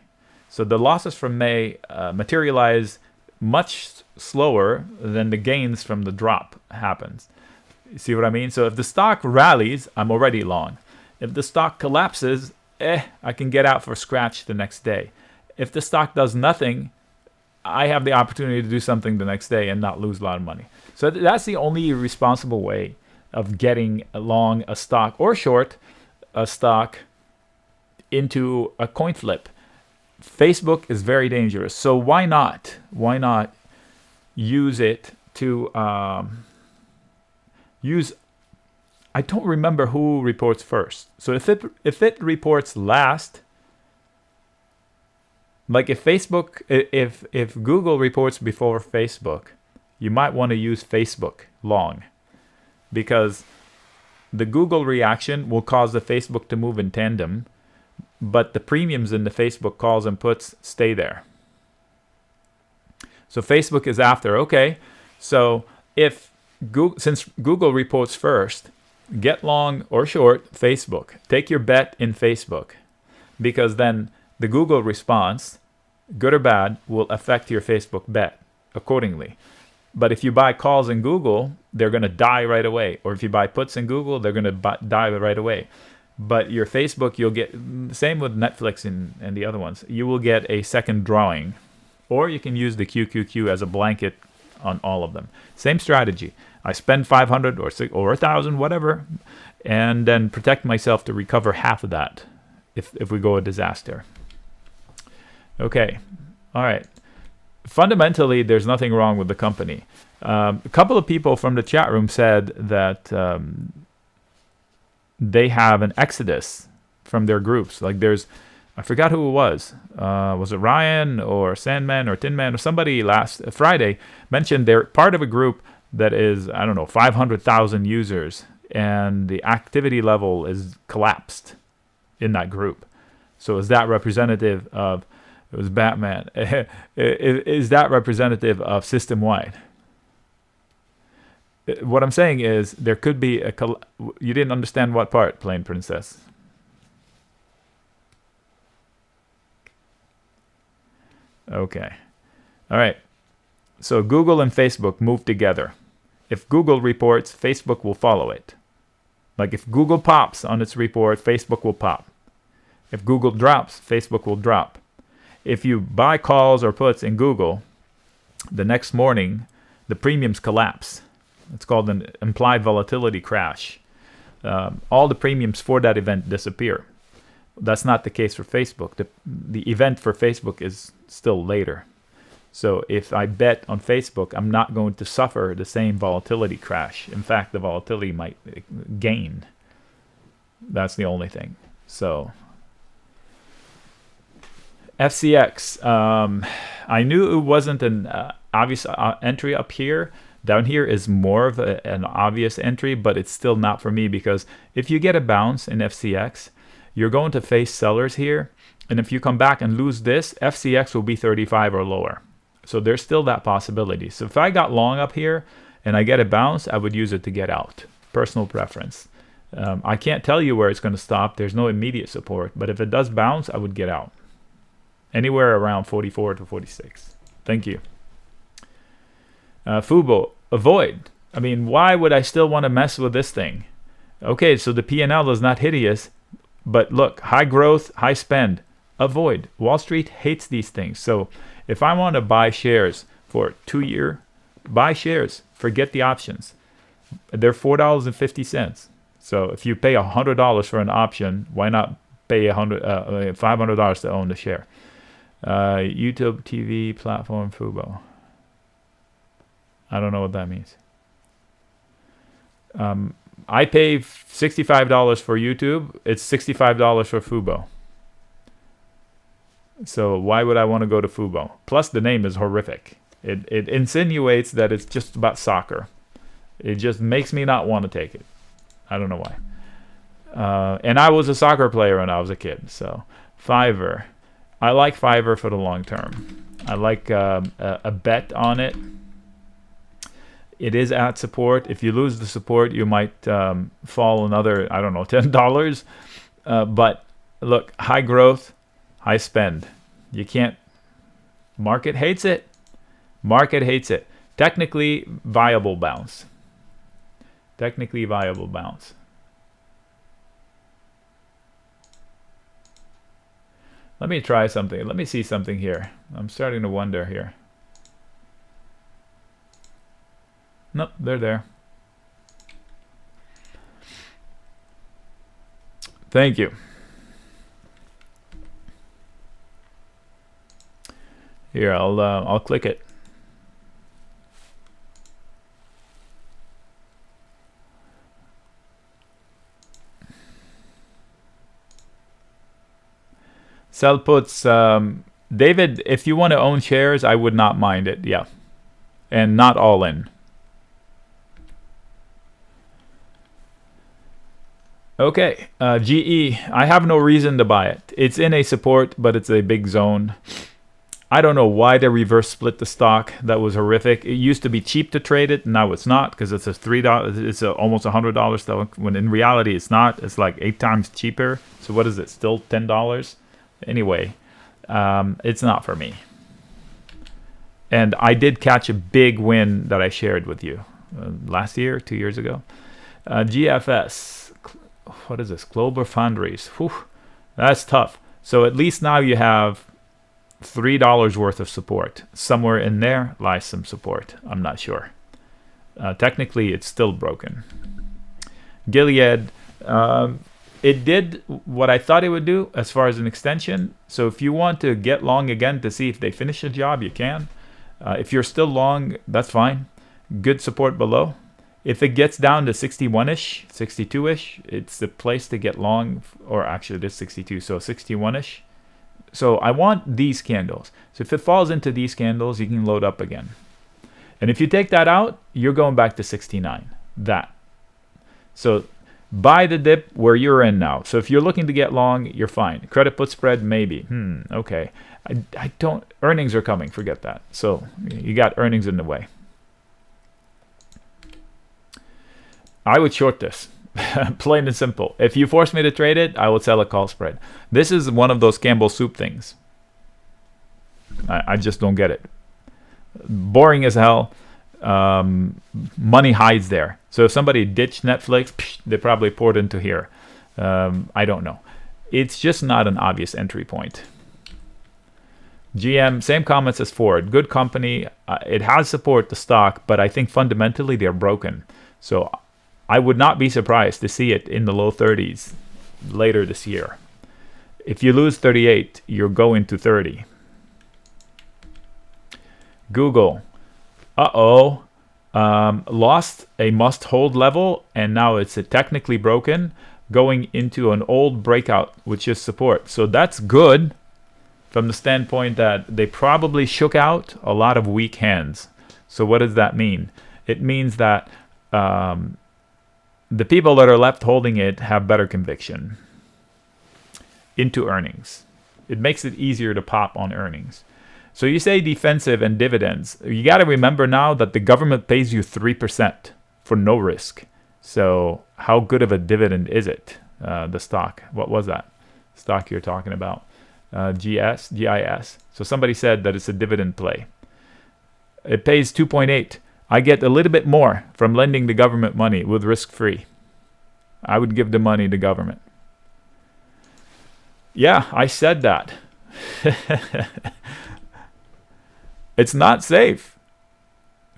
So the losses from May materialize much slower than the gains from the drop happens. You see what I mean? So if the stock rallies, I'm already long. If the stock collapses, I can get out for scratch the next day. If the stock does nothing, I have the opportunity to do something the next day and not lose a lot of money. So that's the only responsible way of getting long a stock or short a stock into a coin flip. Facebook is very dangerous. So why not use it to use. I don't remember who reports first. So if it reports last, like if Google reports before Facebook, you might want to use Facebook long, because the Google reaction will cause the Facebook to move in tandem, but the premiums in the Facebook calls and puts stay there. So Facebook is after. Okay, so since Google reports first, get long or short Facebook. Take your bet in Facebook, because then the Google response, good or bad, will affect your Facebook bet accordingly. But if you buy calls in Google, they're going to die right away. Or if you buy puts in Google, they're going to die right away. But your Facebook, you'll get, same with Netflix and the other ones, you will get a second drawing. Or you can use the QQQ as a blanket on all of them. Same strategy. I spend 500 or 1,000, whatever, and then protect myself to recover half of that if we go a disaster. Okay, all right. Fundamentally, there's nothing wrong with the company. A couple of people from the chat room said that they have an exodus from their groups. Like I forgot who it was. Was it Ryan or Sandman or Tin Man or somebody last Friday mentioned they're part of a group that is, I don't know, 500,000 users, and the activity level is collapsed in that group. So is that representative of, it was Batman, is that representative of system-wide? What I'm saying is there could be you didn't understand what part, Plain Princess? Okay. All right. So Google and Facebook move together. If Google reports, Facebook will follow it. Like if Google pops on its report, Facebook will pop. If Google drops, Facebook will drop. If you buy calls or puts in Google, the next morning, the premiums collapse. It's called an implied volatility crash. All the premiums for that event disappear. That's not the case for Facebook. The event for Facebook is still later. So if I bet on Facebook, I'm not going to suffer the same volatility crash. In fact, the volatility might gain. That's the only thing. So FCX, I knew it wasn't an obvious entry up here. Down here is more of an obvious entry, but it's still not for me, because if you get a bounce in FCX, you're going to face sellers here. And if you come back and lose this, FCX will be 35 or lower. So there's still that possibility. So if I got long up here and I get a bounce, I would use it to get out. Personal preference. I can't tell you where it's going to stop. There's no immediate support. But if it does bounce, I would get out. Anywhere around 44 to 46. Thank you. Fubo, avoid. I mean, why would I still want to mess with this thing? Okay, so the P&L is not hideous. But look, high growth, high spend. Avoid. Wall Street hates these things. So if I want to buy shares for 2 year, buy shares. Forget the options. They're $4.50. So if you pay $100 for an option, why not pay $500 to own the share? YouTube TV platform Fubo. I don't know what that means. I pay $65 for YouTube. It's $65 for Fubo. So why would I want to go to Fubo? Plus, the name is horrific. It insinuates that it's just about soccer. It just makes me not want to take it. I don't know why. And I was a soccer player when I was a kid. So Fiverr. I like Fiverr for the long term. I like a bet on it. It is at support. If you lose the support, you might fall another, I don't know, $10. But look, high growth, high spend. You can't. Market hates it. Market hates it. Technically viable bounce. Technically viable bounce. Let me try something. Let me see something here. I'm starting to wonder here. Nope, they're there. Thank you. Here, I'll click it. Sell puts. David, if you want to own shares, I would not mind it. Yeah. And not all in. Okay. GE. I have no reason to buy it. It's in a support, but it's a big zone. I don't know why they reverse split the stock. That was horrific. It used to be cheap to trade it. Now it's not, because it's a $3. It's almost $100 stock. When in reality it's not. It's like 8 times cheaper. So what is it? Still $10? Anyway, it's not for me. And I did catch a big win that I shared with you last year, 2 years ago. GFS. What is this? Global Foundries. Whew, that's tough. So at least now you have $3 worth of support. Somewhere in there lies some support. I'm not sure. Technically, it's still broken. Gilead, it did what I thought it would do as far as an extension. So if you want to get long again to see if they finish the job, you can. If you're still long, that's fine. Good support below. If it gets down to 61-ish, 62-ish, it's the place to get long. Or actually, it is 62, so 61-ish. So I want these candles. So if it falls into these candles, you can load up again. And if you take that out, you're going back to 69. That. So buy the dip where you're in now. So if you're looking to get long, you're fine. Credit put spread, maybe. Okay. I don't. Earnings are coming. Forget that. So you got earnings in the way. I would short this. Plain and simple. If you force me to trade it, I would sell a call spread. This is one of those Campbell soup things. I just don't get it. Boring as hell. Money hides there. So if somebody ditched Netflix, they probably poured into here. I don't know. It's just not an obvious entry point. GM, same comments as Ford. Good company. It has support, the stock, but I think fundamentally they're broken. So I would not be surprised to see it in the low 30s later this year. If you lose 38, you're going to 30. Google. Lost a must-hold level, and now it's technically broken, going into an old breakout, which is support. So that's good from the standpoint that they probably shook out a lot of weak hands. So what does that mean? It means that the people that are left holding it have better conviction into earnings. It makes it easier to pop on earnings. So you say defensive and dividends. You got to remember now that the government pays you 3% for no risk. So how good of a dividend is it? The stock. What was that stock you're talking about? GIS. So somebody said that it's a dividend play. It pays 2.8. I get a little bit more from lending the government money with risk-free. I would give the money to government. Yeah, I said that. It's not safe.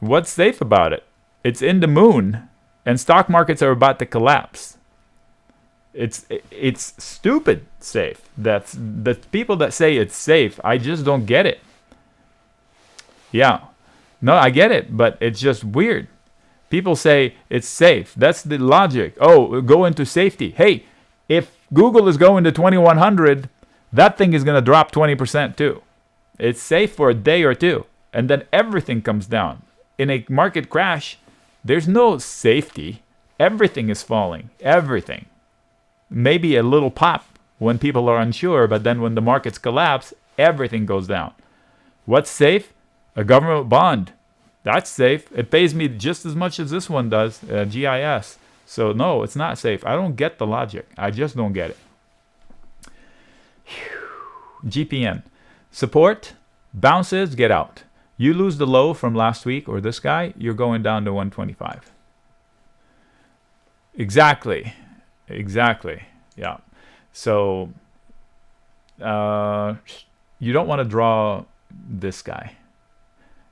What's safe about it? It's in the moon, and stock markets are about to collapse. It's stupid safe. That's the people that say it's safe. I just don't get it. Yeah. No, I get it, but it's just weird. People say it's safe. That's the logic. Oh, go into safety. Hey, if Google is going to 2100, that thing is going to drop 20% too. It's safe for a day or two, and then everything comes down. In a market crash, there's no safety. Everything is falling. Everything. Maybe a little pop when people are unsure, but then when the markets collapse, everything goes down. What's safe? A government bond. That's safe. It pays me just as much as this one does, GIS. So no, it's not safe. I don't get the logic. I just don't get it. GPN. Support, bounces, get out. You lose the low from last week or this guy, you're going down to 125. Exactly. Yeah. So you don't want to draw this guy.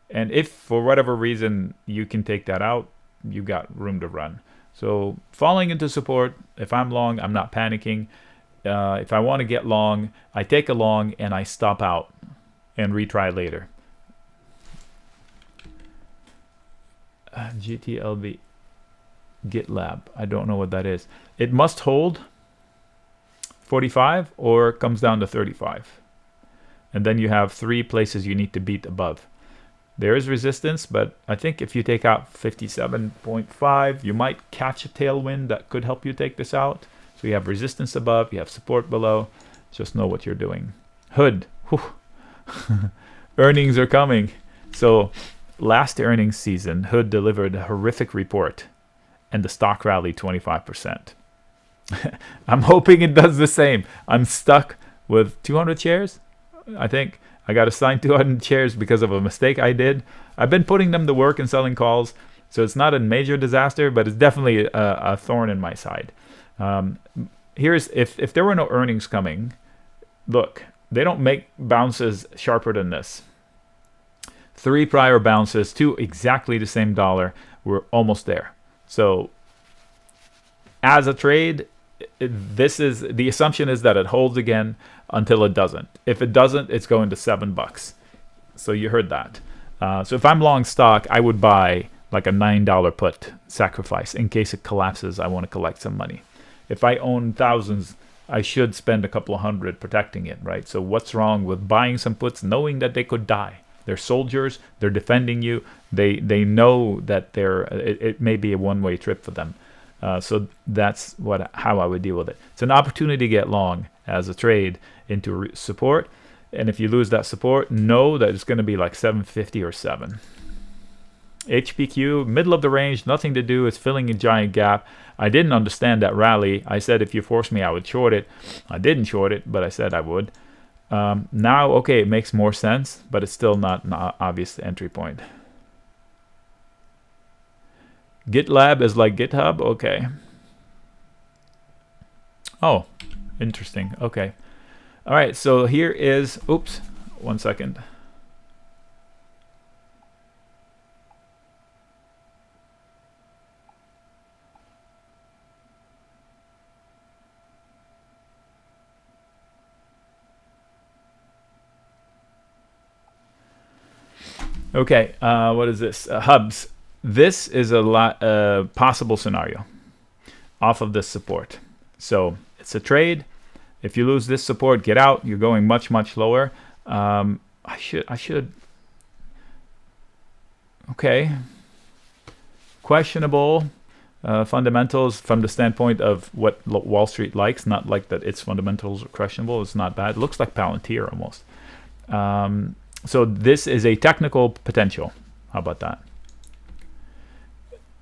And if for whatever reason you can take that out, you've got room to run. So falling into support, if I'm long, I'm not panicking. If I want to get long, I take a long and I stop out and retry later. GTLB GitLab. I don't know what that is. It must hold 45 or comes down to 35. and then you have 3 places you need to beat above. There is resistance, but I think if you take out 57.5, you might catch a tailwind that could help you take this out. So you have resistance above, you have support below. Just know what you're doing. Hood. Earnings are coming. So last earnings season, Hood delivered a horrific report, and the stock rallied 25%. I'm hoping it does the same. I'm stuck with 200 shares. I think I got assigned 200 shares because of a mistake I did. I've been putting them to work and selling calls, so it's not a major disaster, but it's definitely a thorn in my side. Here's if there were no earnings coming, look, they don't make bounces sharper than this. 3 prior bounces to exactly the same dollar. We're almost there. So as a trade, this is the assumption is that it holds again until it doesn't. If it doesn't, it's going to $7. So you heard that. So if I'm long stock, I would buy like a $9 put sacrifice in case it collapses. I want to collect some money. If I own thousands, I should spend a couple of hundred protecting it, right? So what's wrong with buying some puts knowing that they could die? They're soldiers. They're defending you. They know that it may be a one-way trip for them. So that's how I would deal with it. It's an opportunity to get long as a trade into support. And if you lose that support, know that it's going to be like 750 or 7. HPQ, middle of the range, nothing to do. It's filling a giant gap. I didn't understand that rally. I said if you force me, I would short it. I didn't short it, but I said I would. Now, okay, it makes more sense, but it's still not an obvious entry point. GitLab is like GitHub? Okay. Oh, interesting. Okay. All right, so here is, oops, 1 second. Okay, what is this? Hubs. This is a possible scenario off of this support. So it's a trade. If you lose this support, get out. You're going much, much lower. I should. Okay. Questionable fundamentals from the standpoint of what Wall Street likes. Not like that its fundamentals are questionable. It's not bad. It looks like Palantir almost. So this is a technical potential. How about that?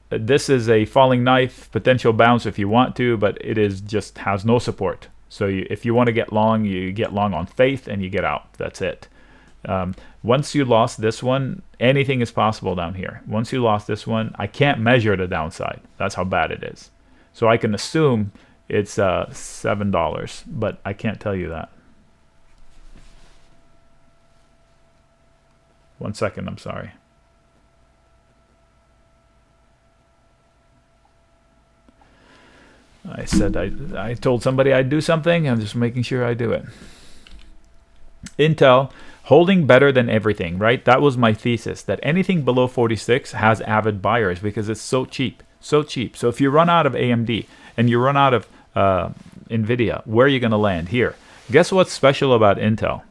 This is a falling knife, potential bounce if you want to, but it is just has no support. So if you want to get long, you get long on faith and you get out. That's it. Once you lost this one, anything is possible down here. Once you lost this one, I can't measure the downside. That's how bad it is. So I can assume it's $7, but I can't tell you that. 1 second, I'm sorry. I said I told somebody I'd do something. I'm just making sure I do it. Intel, holding better than everything, right? That was my thesis, that anything below 46 has avid buyers because it's so cheap, so cheap. So if you run out of AMD and you run out of NVIDIA, where are you going to land? Here. Guess what's special about Intel?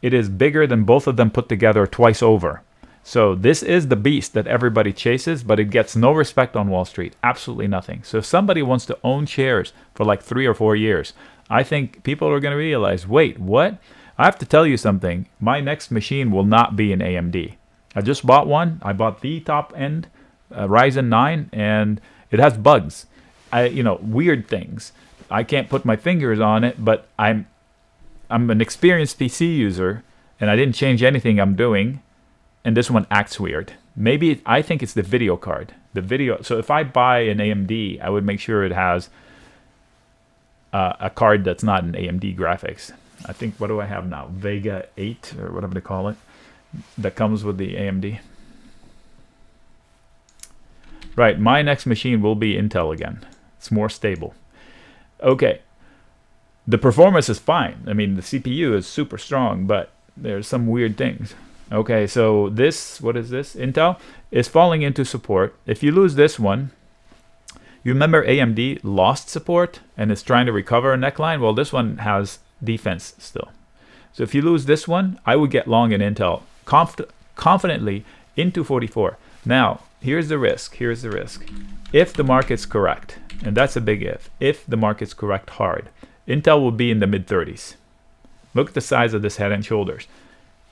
It is bigger than both of them put together twice over. So this is the beast that everybody chases, but it gets no respect on Wall Street. Absolutely nothing. So if somebody wants to own shares for like 3 or 4 years, I think people are going to realize, wait, what? I have to tell you something. My next machine will not be an AMD. I just bought one. I bought the top end Ryzen 9, and it has bugs. Weird things. I can't put my fingers on it, but I'm an experienced PC user, and I didn't change anything I'm doing, and this one acts weird. Maybe I think it's the video card. So if I buy an AMD, I would make sure it has a card that's not an AMD graphics. I think, what do I have now? Vega 8 or whatever they call it, that comes with the AMD. Right, my next machine will be Intel again. It's more stable. Okay. The performance is fine. I mean, the CPU is super strong, but there's some weird things. Okay, so this, what is this? Intel is falling into support. If you lose this one, you remember AMD lost support and is trying to recover a neckline? Well, this one has defense still. So if you lose this one, I would get long in Intel confidently into 44. Now, here's the risk. Here's the risk. If the market's correct, and that's a big if the market's correct hard, Intel will be in the mid-30s. Look at the size of this head and shoulders.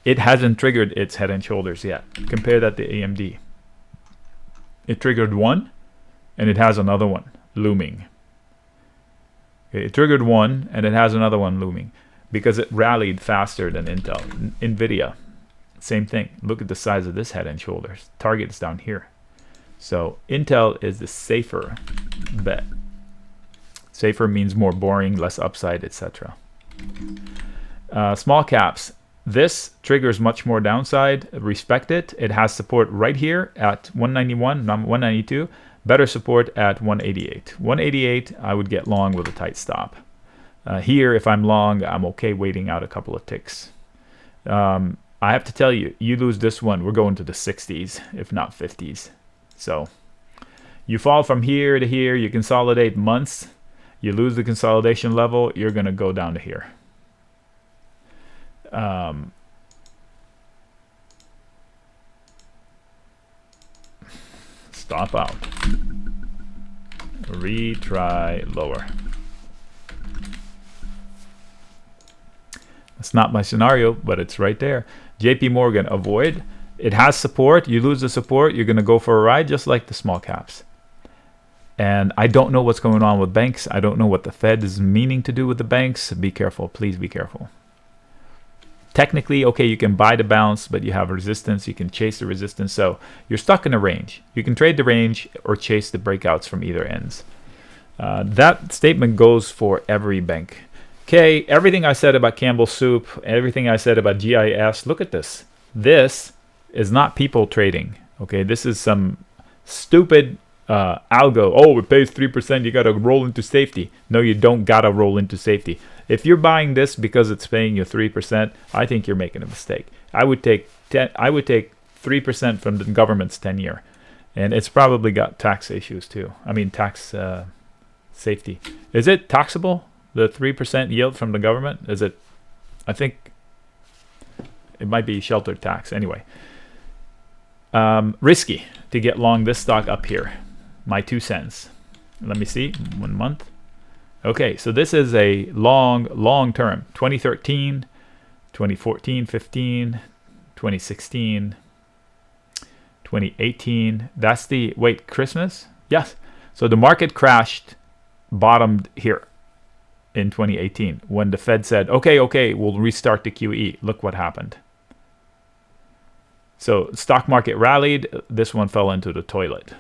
It hasn't triggered its head and shoulders yet. Compare that to AMD. It triggered one, and it has another one looming. Okay, it triggered one, and it has another one looming because it rallied faster than Intel. NVIDIA, same thing. Look at the size of this head and shoulders. Target is down here. So Intel is the safer bet. Safer means more boring, less upside, etc. Small caps. This triggers much more downside. Respect it. It has support right here at 191, 192. Better support at 188. 188, I would get long with a tight stop. Here, if I'm long, I'm okay waiting out a couple of ticks. I have to tell you, you lose this one, we're going to the 60s, if not 50s. So you fall from here to here, you consolidate months, you lose the consolidation level, you're going to go down to here. Stop out. Retry lower. That's not my scenario, but it's right there. JP Morgan, avoid. It has support. You lose the support, you're going to go for a ride, just like the small caps. And I don't know what's going on with banks. I don't know what the Fed is meaning to do with the banks. Be careful. Please be careful. Technically, okay, you can buy the bounce, but you have resistance. You can chase the resistance. So you're stuck in a range. You can trade the range or chase the breakouts from either ends. That statement goes for every bank. Okay, everything I said about Campbell Soup, everything I said about GIS, look at this. This is not people trading. Okay, this is some stupid algo. Oh, it pays 3%. You got to roll into safety. No, you don't got to roll into safety. If you're buying this because it's paying you 3%, I think you're making a mistake. I would take 3% from the government's 10-year, and it's probably got tax issues too. I mean, tax safety. Is it taxable? The 3% yield from the government? Is it? I think it might be sheltered tax. Anyway, risky to get long this stock up here. My 2 cents. Let me see. 1 month. Okay, so this is a long term. 2013, 2014, 15, 2016, 2018. That's the, wait, Christmas? Yes. So the market crashed, bottomed here in 2018 when the Fed said, okay, we'll restart the QE. Look what happened. So stock market rallied. This one fell into the toilet.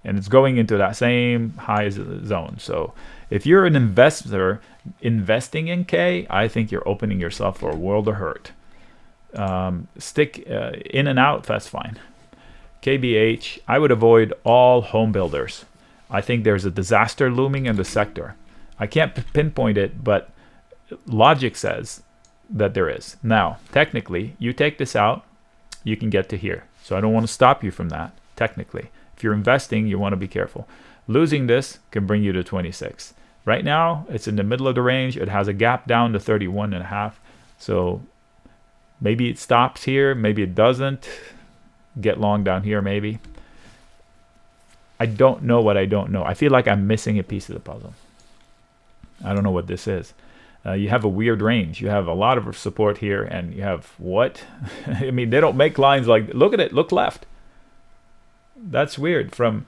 And it's going into that same high zone. So if you're an investor investing in K, I think you're opening yourself for a world of hurt. Stick in and out, that's fine. KBH, I would avoid all home builders. I think there's a disaster looming in the sector. I can't pinpoint it, but logic says that there is. Now, technically, you take this out, you can get to here. So I don't want to stop you from that, technically. If you're investing, you want to be careful. Losing this can bring you to 26. Right now, it's in the middle of the range. It has a gap down to 31.5. So maybe it stops here. Maybe it doesn't. Get long down here, maybe. I don't know what I don't know. I feel like I'm missing a piece of the puzzle. I don't know what this is. You have a weird range. You have a lot of support here, and you have what? I mean, they don't make lines like, look at it, look left. That's weird. From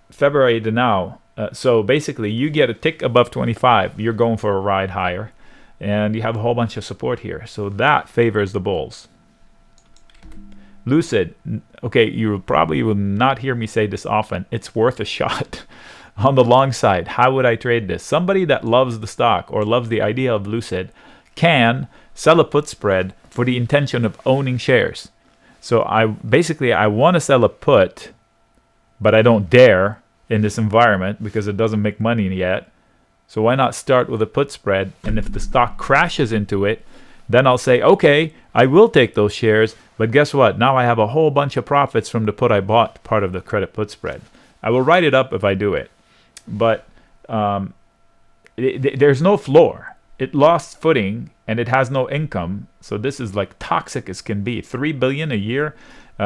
February to now. So basically, you get a tick above 25. You're going for a ride higher. And you have a whole bunch of support here. So that favors the bulls. Lucid. Okay, you probably will not hear me say this often. It's worth a shot. On the long side, how would I trade this? Somebody that loves the stock or loves the idea of Lucid can sell a put spread for the intention of owning shares. So I want to sell a put, but I don't dare in this environment because it doesn't make money yet. So why not start with a put spread? And if the stock crashes into it, then I'll say, okay, I will take those shares. But guess what? Now I have a whole bunch of profits from the put I bought, part of the credit put spread. I will write it up if I do it. But there's no floor. it lost footing and it has no income. So this is like toxic as can be. 3 billion a year.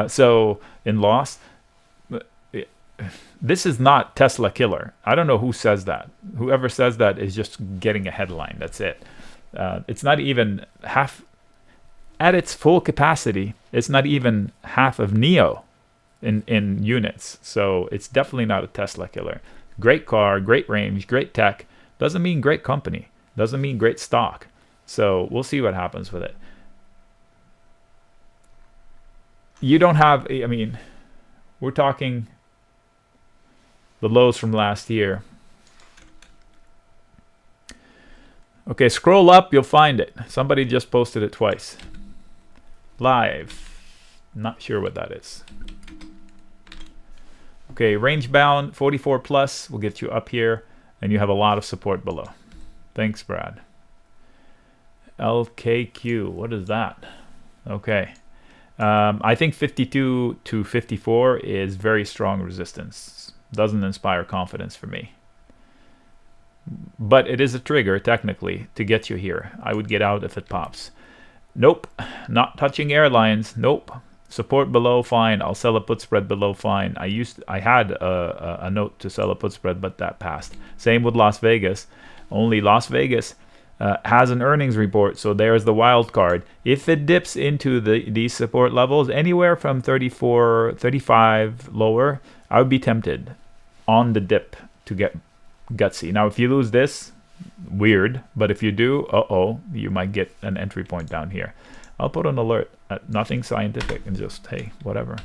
So in loss. This is not Tesla killer. I don't know who says that. Whoever says that is just getting a headline. That's it. It's not even half. At its full capacity, it's not even half of NIO in units. So it's definitely not a Tesla killer. Great car, great range, great tech. Doesn't mean great company. Doesn't mean great stock. So we'll see what happens with it. You don't have, I mean, we're talking the lows from last year. Okay, scroll up, you'll find it. Somebody just posted it twice. Live. Not sure what that is. Okay, range bound 44 plus will get you up here, and you have a lot of support below. Thanks, Brad. LKQ, what is that? Okay. I think 52 to 54 is very strong resistance. Doesn't inspire confidence for me. But it is a trigger, technically, to get you here. I would get out if it pops. Nope. Not touching airlines. Nope. Support below, fine. I'll sell a put spread below, fine. I had a note to sell a put spread, but that passed. Same with Las Vegas. Only Las Vegas has an earnings report, so there's the wild card. If it dips into these support levels, anywhere from 34, 35 lower, I would be tempted on the dip to get gutsy. Now, if you lose this, weird. But if you do, you might get an entry point down here. I'll put an alert at nothing scientific and just, hey, whatever.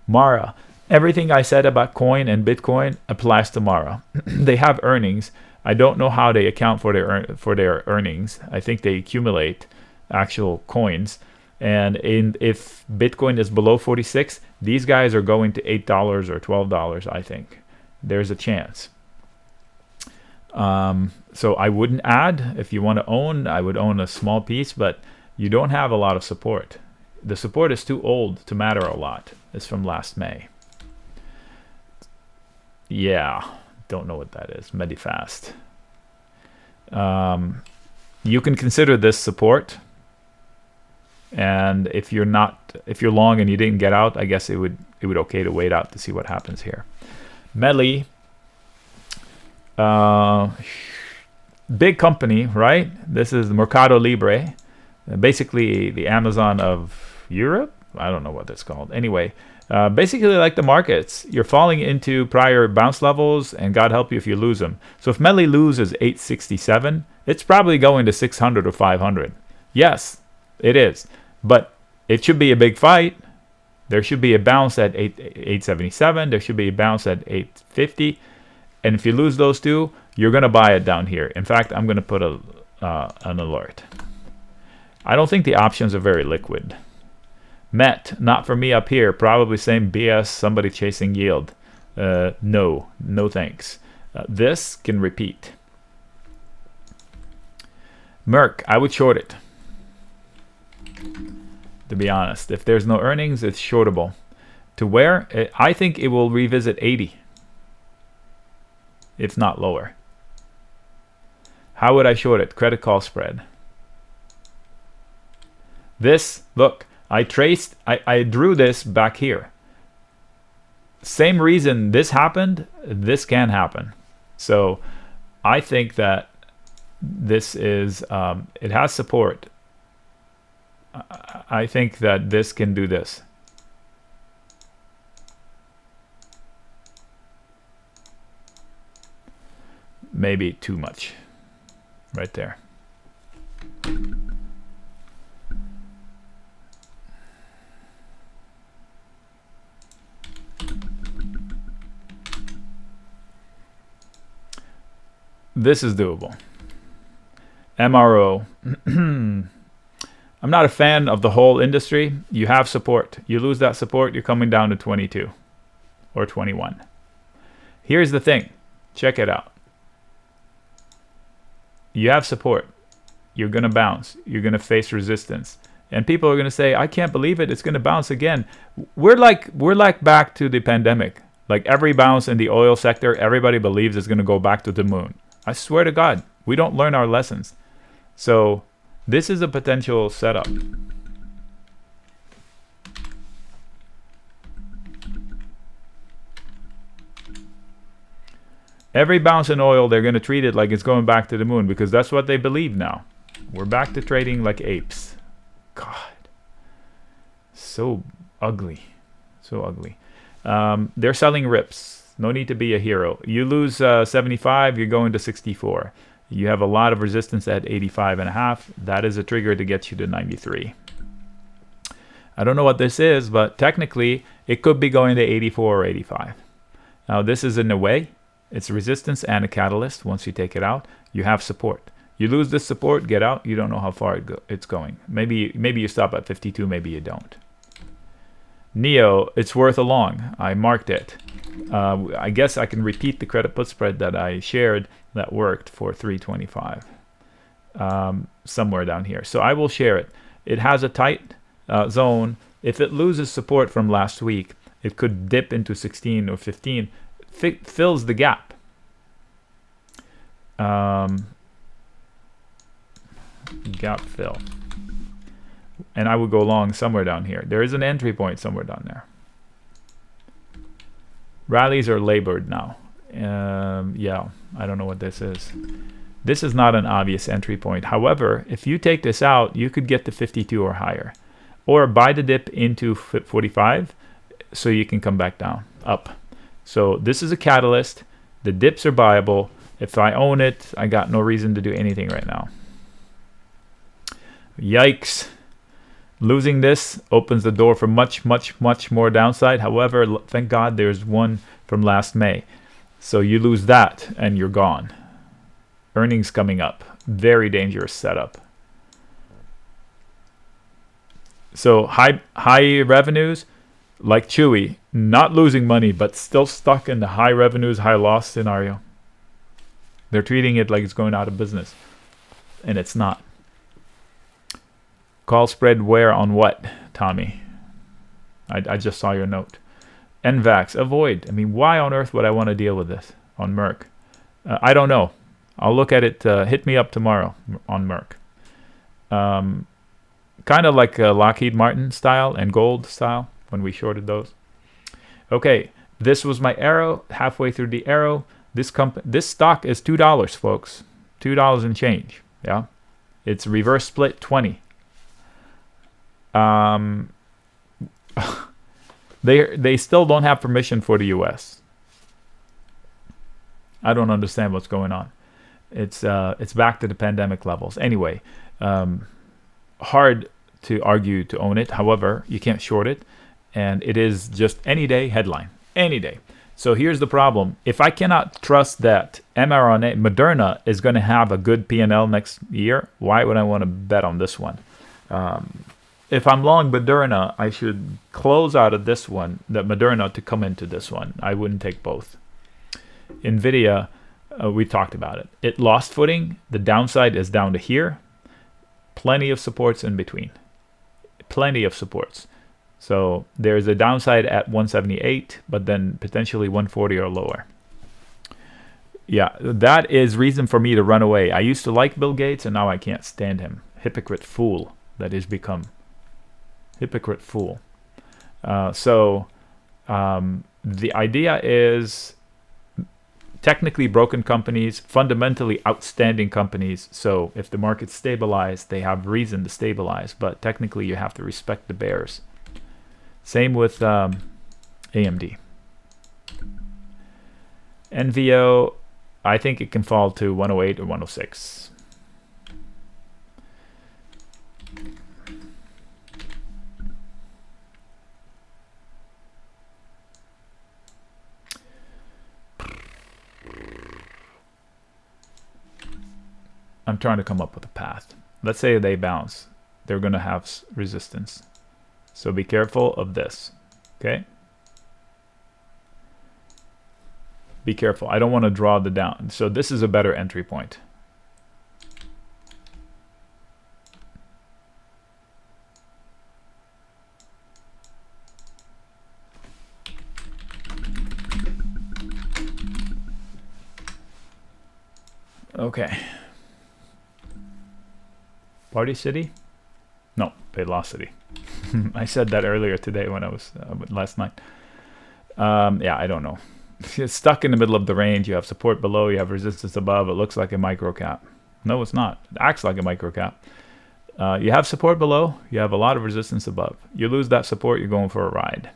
Mara. Everything I said about coin and Bitcoin applies to Mara. They have earnings. I don't know how they account for their earnings. I think they accumulate actual coins. And if Bitcoin is below 46, these guys are going to $8 or $12, I think. There's a chance. So I wouldn't add. If you want to own, I would own a small piece, but you don't have a lot of support. The support is too old to matter a lot. It's from last May. Yeah, don't know what that is. Medifast. You can consider this support. And if you're long and you didn't get out, I guess it would okay to wait out to see what happens here. Meli. Big company, right? This is Mercado Libre, basically the Amazon of Europe. I don't know what that's called. Anyway, basically like the markets, you're falling into prior bounce levels, and God help you if you lose them. So if Meli loses 867, it's probably going to 600 or 500. Yes, it is, but it should be a big fight. There should be a bounce at 877. There should be a bounce at 850. And if you lose those two, you're going to buy it down here. In fact, I'm going to put an alert. I don't think the options are very liquid. Met, not for me up here. Probably same BS, somebody chasing yield. No thanks. This can repeat. Merck, I would short it. To be honest, if there's no earnings, it's shortable. To where? I think it will revisit 80. If not lower. How would I short it? Credit call spread. This, look, I drew this back here. Same reason this happened, this can happen. So I think that this is, it has support. I think that this can do this. Maybe too much right there. This is doable. MRO. I'm not a fan of the whole industry. You have support. You lose that support, you're coming down to 22 or 21. Here's the thing. Check it out. You have support. You're going to bounce. You're going to face resistance. And people are going to say, I can't believe it. It's going to bounce again. We're like back to the pandemic. Like every bounce in the oil sector, everybody believes it's going to go back to the moon. I swear to God, We don't learn our lessons. So this is a potential setup. Every bounce in oil, they're going to treat it like it's going back to the moon, because that's what they believe now. We're back to trading like apes. God. So ugly. So ugly. They're selling rips. No need to be a hero. You lose 75, you're going to 64. You have a lot of resistance at 85.5. That is a trigger to get you to 93. I don't know what this is, but technically it could be going to 84 or 85. Now this is in a way. It's resistance and a catalyst. Once you take it out, you have support. You lose this support, get out. You don't know how far it's going. Maybe you stop at 52, maybe you don't. NEO, it's worth a long. I marked it. I guess I can repeat the credit put spread that I shared that worked for 325. Somewhere down here. So I will share it. It has a tight zone. If it loses support from last week, it could dip into 16 or 15. Fills the gap. Gap fill. And I would go long somewhere down here. There is an entry point somewhere down there. Rallies are labored now. Yeah, I don't know what this is. This is not an obvious entry point. However, if you take this out, you could get to 52 or higher. Or buy the dip into 45 so you can come back down, up. So this is a catalyst. The dips are buyable. If I own it, I got no reason to do anything right now. Yikes. Losing this opens the door for much, much, much more downside. However, thank God there's one from last May. So you lose that and you're gone. Earnings coming up. Very dangerous setup. So high revenues, like Chewy, not losing money, but still stuck in the high revenues, high loss scenario. They're treating it like it's going out of business. And it's not. Call spread where on what, Tommy? I just saw your note. NVAX, avoid. I mean, why on earth would I want to deal with this on Merck? I don't know. I'll look at it. Hit me up tomorrow on Merck. Kind of like Lockheed Martin style and gold style when we shorted those. Okay, this was my arrow. Halfway through the arrow, this stock is $2, folks. $2 and change. Yeah, it's reverse split 20. They still don't have permission for the U.S. I don't understand what's going on. It's back to the pandemic levels. Anyway, hard to argue to own it. However, you can't short it, and it is just any day headline, any day. So here's the problem: if I cannot trust that mRNA, Moderna, is going to have a good P&L next year, why would I want to bet on this one? If I'm long Moderna, I should close out of this one, that Moderna, to come into this one. I wouldn't take both. Nvidia, we talked about it. It lost footing. The downside is down to here. Plenty of supports in between. Plenty of supports. So there's a downside at 178, but then potentially 140 or lower. Yeah, that is reason for me to run away. I used to like Bill Gates, and now I can't stand him. Hypocrite fool that he's become. Hypocrite fool. The idea is technically broken companies, fundamentally outstanding companies. So if the markets stabilize, they have reason to stabilize. But technically, you have to respect the bears. Same with AMD. NVO, I think it can fall to 108 or 106. I'm trying to come up with a path. Let's say they bounce. They're going to have resistance. So be careful of this. Okay? Be careful. I don't want to draw the down. So this is a better entry point. Okay. Party City? No, Paylocity. I said that earlier today when I was last night. Yeah, I don't know. It's stuck in the middle of the range. You have support below. You have resistance above. It looks like a micro cap. No, it's not. It acts like a micro cap. You have support below. You have a lot of resistance above. You lose that support, you're going for a ride.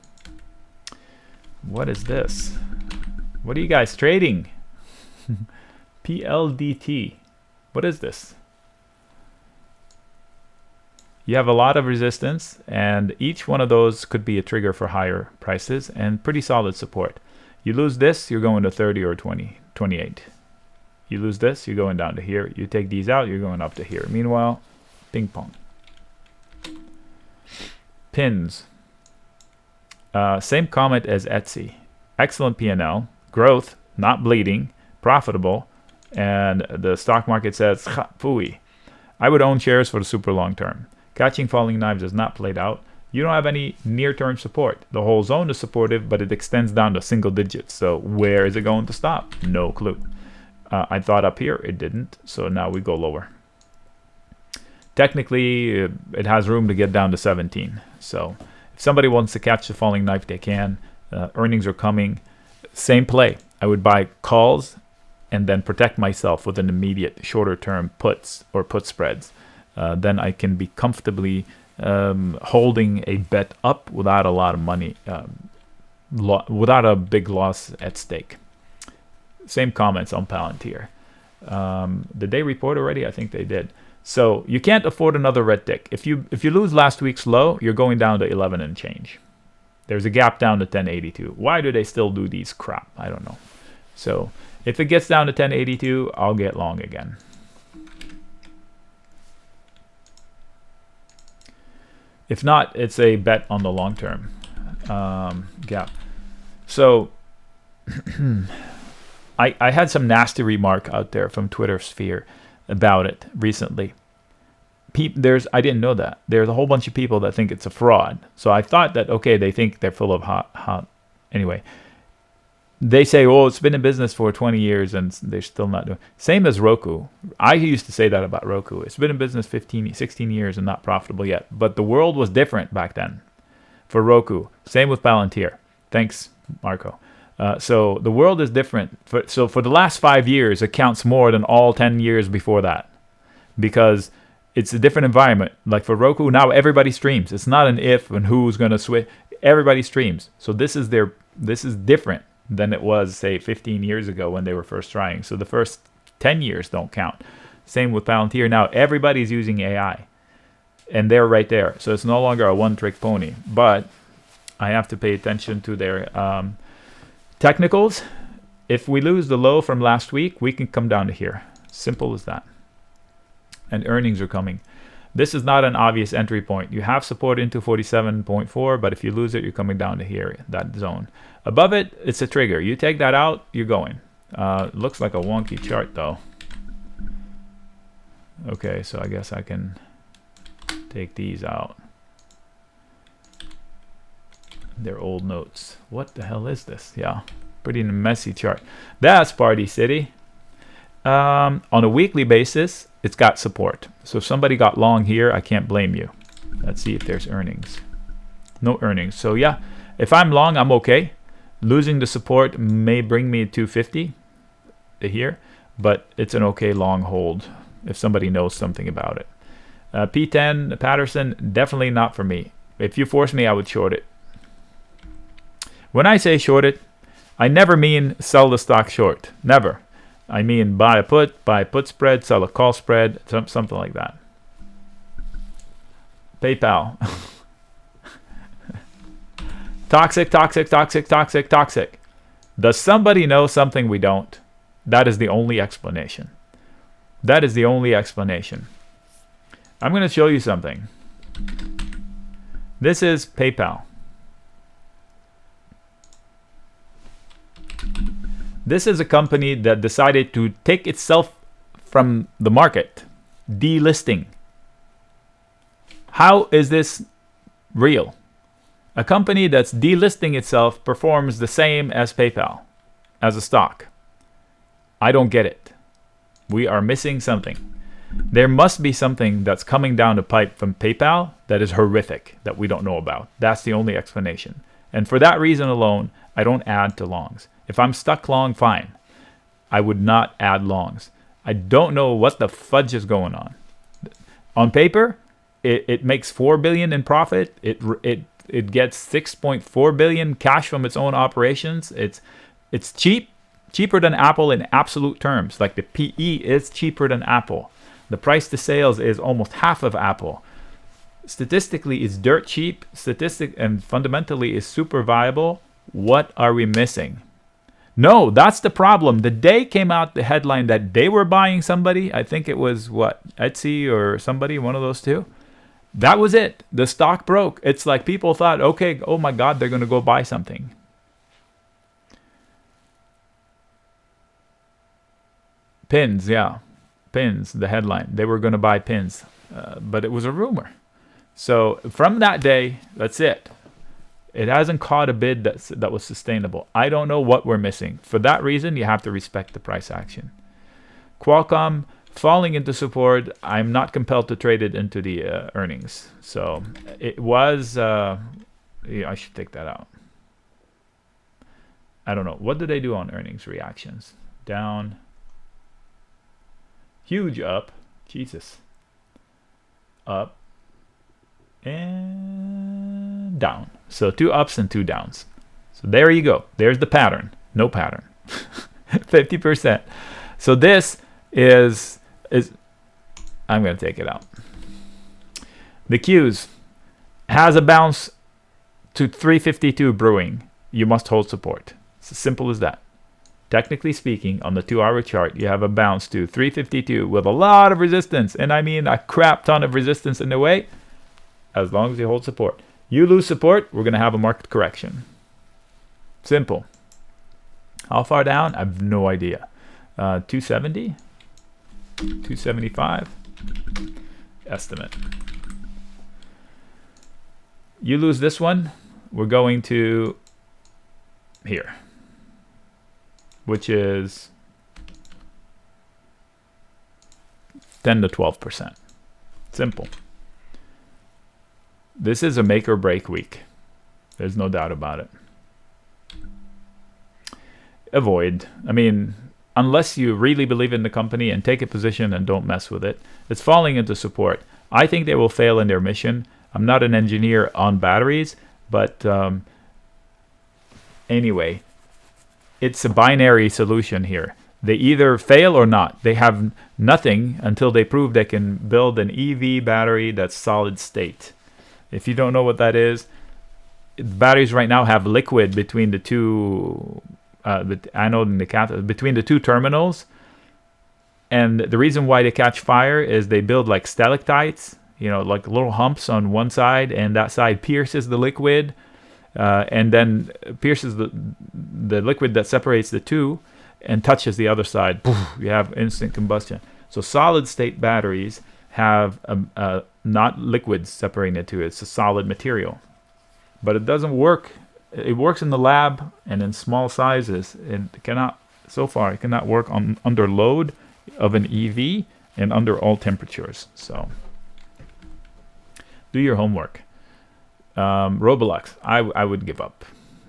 What is this? What are you guys trading? PLDT. What is this? You have a lot of resistance, and each one of those could be a trigger for higher prices and pretty solid support. You lose this, you're going to 30 or 20, 28. You lose this, you're going down to here. You take these out, you're going up to here. Meanwhile, ping pong. Pins. Same comment as Etsy. Excellent P&L, growth, not bleeding, profitable, and the stock market says, phooey. I would own shares for the super long term. Catching falling knives is not played out. You don't have any near-term support. The whole zone is supportive, but it extends down to single digits. So where is it going to stop? No clue. I thought up here, it didn't. So now we go lower. Technically, it has room to get down to 17. So if somebody wants to catch the falling knife, they can. Earnings are coming. Same play. I would buy calls and then protect myself with an immediate shorter-term puts or put spreads. Then I can be comfortably holding a bet up without a lot of money, without a big loss at stake. Same comments on Palantir. Did they report already? I think they did. So you can't afford another red tick. If you lose last week's low, you're going down to 11 and change. There's a gap down to 1082. Why do they still do these crap? I don't know. So if it gets down to 1082, I'll get long again. If not, it's a bet on the long term gap. So I had some nasty remark out there from Twitter sphere about it recently. I didn't know that. There's a whole bunch of people that think it's a fraud. So I thought that, okay, they think they're full of hot. Anyway, they say, oh, it's been in business for 20 years and they're still not doing. Same as Roku. I used to say that about Roku. It's been in business 16 years and not profitable yet. But the world was different back then for Roku. Same with Palantir. Thanks, Marco. So the world is different. So for the last 5 years, it counts more than all 10 years before that. Because it's a different environment. Like for Roku, now everybody streams. It's not an if and who's going to switch. Everybody streams. So this is different than it was, say, 15 years ago when they were first trying. So the first 10 years don't count. Same with Palantir. Now everybody's using AI. And they're right there. So it's no longer a one-trick pony. But I have to pay attention to their technicals. If we lose the low from last week, we can come down to here. Simple as that. And earnings are coming. This is not an obvious entry point. You have support into 47.4, but if you lose it, you're coming down to here, that zone. Above it, it's a trigger. You take that out, you're going. Looks like a wonky chart, though. Okay, so I guess I can take these out. They're old notes. What the hell is this? Yeah, pretty messy chart. That's Party City. On a weekly basis, it's got support. So if somebody got long here, I can't blame you. Let's see if there's earnings. No earnings. So yeah, if I'm long, I'm okay. Losing the support may bring me to 250 here, but it's an okay long hold if somebody knows something about it. P10, Patterson, definitely not for me. If you force me, I would short it. When I say short it, I never mean sell the stock short. Never. I mean buy a put spread, sell a call spread, something like that. PayPal. Toxic, toxic, toxic, toxic, toxic. Does somebody know something we don't? That is the only explanation. That is the only explanation. I'm going to show you something. This is PayPal. This is a company that decided to take itself from the market, delisting. How is this real? A company that's delisting itself performs the same as PayPal, as a stock. I don't get it. We are missing something. There must be something that's coming down the pipe from PayPal that is horrific that we don't know about. That's the only explanation. And for that reason alone, I don't add to longs. If I'm stuck long, fine. I would not add longs. I don't know what the fudge is going on. On paper, it makes $4 billion in profit. It gets $6.4 billion cash from its own operations. It's cheaper than Apple in absolute terms. Like the PE is cheaper than Apple. The price to sales is almost half of Apple. Statistically, it's dirt cheap. And fundamentally, is super viable. What are we missing? No, that's the problem. The day came out the headline that they were buying somebody. I think it was Etsy or somebody, one of those two. That was it. The stock broke. It's like people thought, okay, oh my God, they're going to go buy something. Pins, yeah. Pins, the headline. They were going to buy pins. But it was a rumor. So from that day, that's it. It hasn't caught a bid that was sustainable. I don't know what we're missing. For that reason, you have to respect the price action. Qualcomm falling into support. I'm not compelled to trade it into the earnings. So it was. Yeah, I should take that out. I don't know. What do they do on earnings reactions? Down. Huge up. Jesus. Up. And down. So 2 ups and 2 downs. So there you go. There's the pattern. No pattern. 50%. So this is I'm going to take it out. The Qs has a bounce to 352 brewing. You must hold support. It's as simple as that. Technically speaking, on the 2-hour chart, you have a bounce to 352 with a lot of resistance. And I mean a crap ton of resistance in the way. As long as you hold support. You lose support, we're going to have a market correction. Simple. How far down? I have no idea. 270? 275? Estimate. You lose this one, we're going to here. Which is 10 to 12%. Simple. This is a make or break week. There's no doubt about it. Avoid. I mean, unless you really believe in the company and take a position and don't mess with it. It's falling into support. I think they will fail in their mission. I'm not an engineer on batteries, but anyway, it's a binary solution here. They either fail or not. They have nothing until they prove they can build an EV battery that's solid state. If you don't know what that is, batteries right now have liquid between the two, the anode and the cathode, between the two terminals. And the reason why they catch fire is they build like stalactites, you know, like little humps on one side, and that side pierces the liquid, and then pierces the liquid that separates the two, and touches the other side. You have instant combustion. So solid state batteries have not liquids separating the two. It's a solid material. But it doesn't work. It works in the lab and in small sizes. And it cannot, so far, it cannot work under load of an EV and under all temperatures. So do your homework. Roblox, I would give up.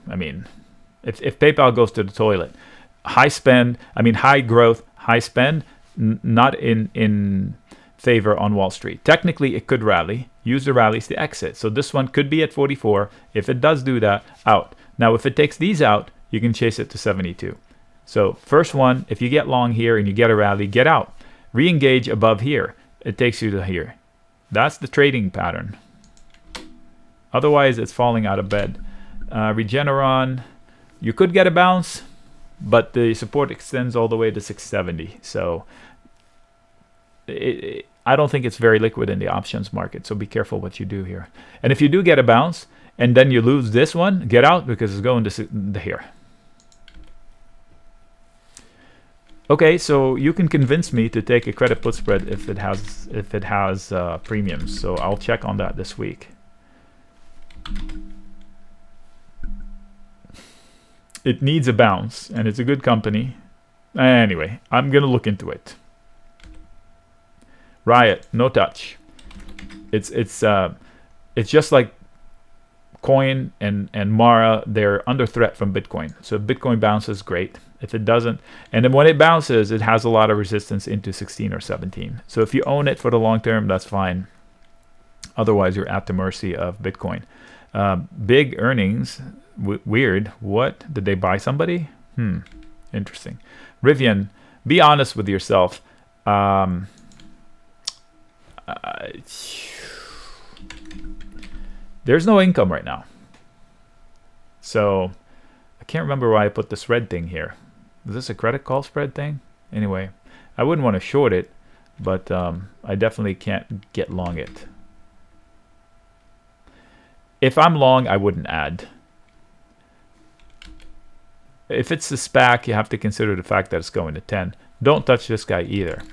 I mean, if PayPal goes to the toilet, high spend, I mean high growth, high spend, not in favor on Wall Street. Technically, it could rally. Use the rallies to exit. So this one could be at 44. If it does do that, out. Now, if it takes these out, you can chase it to 72. So first one, if you get long here and you get a rally, get out. Re-engage above here. It takes you to here. That's the trading pattern. Otherwise, it's falling out of bed. Regeneron, you could get a bounce, but the support extends all the way to 670. So I don't think it's very liquid in the options market. So be careful what you do here. And if you do get a bounce and then you lose this one, get out because it's going to here. Okay, so you can convince me to take a credit put spread if it has premiums. So I'll check on that this week. It needs a bounce, and it's a good company. Anyway, I'm gonna look into it. Riot, no touch. It's just like Coin and Mara, they're under threat from Bitcoin. So if Bitcoin bounces, great. If it doesn't, and then when it bounces, it has a lot of resistance into 16 or 17. So if you own it for the long term, that's fine. Otherwise, you're at the mercy of Bitcoin. Big earnings, weird. What? Did they buy somebody? Interesting. Rivian, be honest with yourself. There's no income right now. So I can't remember why I put this red thing here. Is this a credit call spread thing? Anyway, I wouldn't want to short it, but I definitely can't get long it. If I'm long, I wouldn't add. If it's a SPAC, you have to consider the fact that it's going to 10. Don't touch this guy either.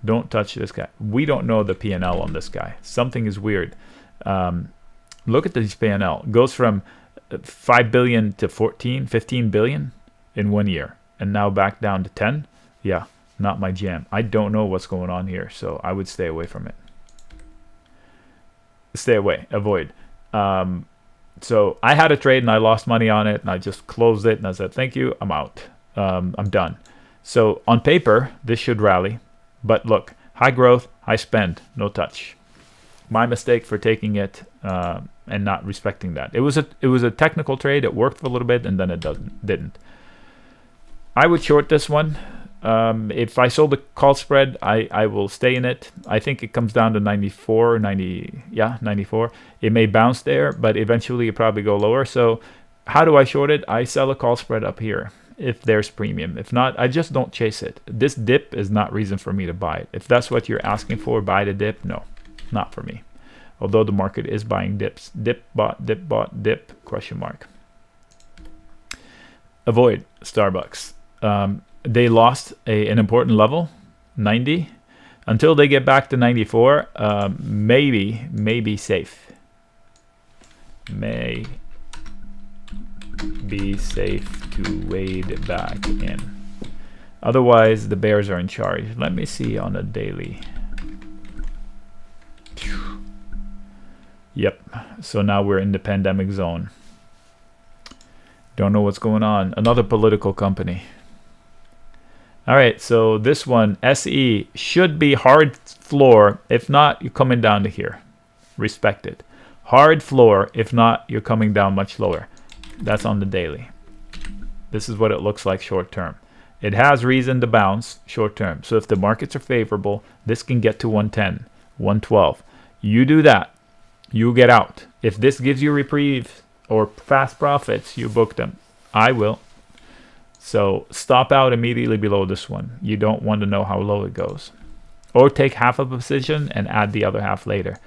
Don't touch this guy. We don't know the P&L on this guy. Something is weird. Look at this P&L. It goes from 5 billion to 15 billion in 1 year. And now back down to 10. Yeah, not my jam. I don't know what's going on here, so I would stay away from it. Stay away. Avoid. So I had a trade and I lost money on it, and I just closed it and I said, thank you, I'm out. I'm done. So on paper, this should rally. But look, high growth, high spend, no touch. My mistake for taking it and not respecting that. It was a technical trade. It worked for a little bit, and then it didn't. I would short this one. If I sold the call spread, I will stay in it. I think it comes down to 94, 90, yeah, 94. It may bounce there, but eventually it probably go lower. So how do I short it? I sell a call spread up here if there's premium. If not, I just don't chase it. This dip is not reason for me to buy it. If that's what you're asking for, buy the dip. No, not for me. Although the market is buying dips. Dip, bought, dip, question mark. Avoid Starbucks. They lost an important level, 90. Until they get back to 94, maybe safe. May be safe to wade back in. Otherwise, the bears are in charge. Let me see on a daily. Yep, so now we're in the pandemic zone. Don't know what's going on. Another political company. All right, so this one, SE, should be hard floor. If not, you're coming down to here. Respect it. Hard floor. If not, you're coming down much lower. That's on the daily. This is what it looks like short term. It has reason to bounce short term. So if the markets are favorable, this can get to 110, 112. You do that, you get out. If this gives you reprieve or fast profits, you book them. I will. So stop out immediately below this one. You don't want to know how low it goes. Or take half of a position and add the other half later.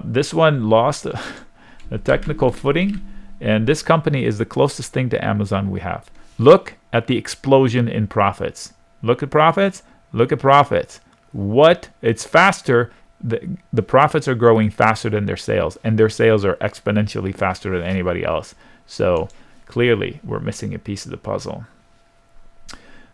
This one lost a technical footing, and this company is the closest thing to Amazon we have. Look at the explosion in profits. Look at profits. Look at profits. What? It's faster. The profits are growing faster than their sales, and their sales are exponentially faster than anybody else. So clearly, we're missing a piece of the puzzle.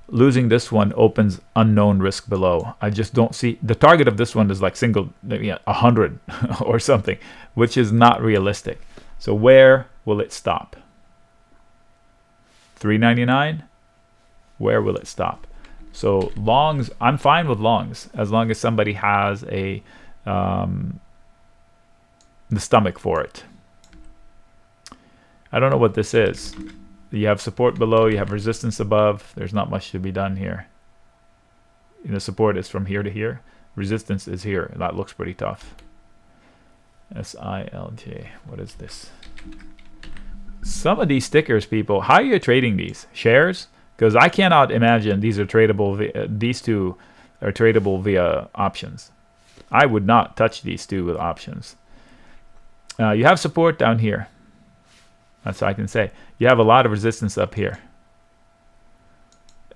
Losing this one opens unknown risk below. I just don't see the target of this one is like 100 or something, which is not realistic. So where will it stop? 399. Where will it stop? So longs, I'm fine with longs as long as somebody has a the stomach for it. I don't know what this is. You have support below, you have resistance above. There's not much to be done here. Support is from here to here. Resistance is here. That looks pretty tough. SILJ. What is this? Some of these stickers, people, how are you trading these? Shares? Because I cannot imagine these are tradable. These two are tradable via options. I would not touch these two with options. You have support down here. That's all I can say. You have a lot of resistance up here.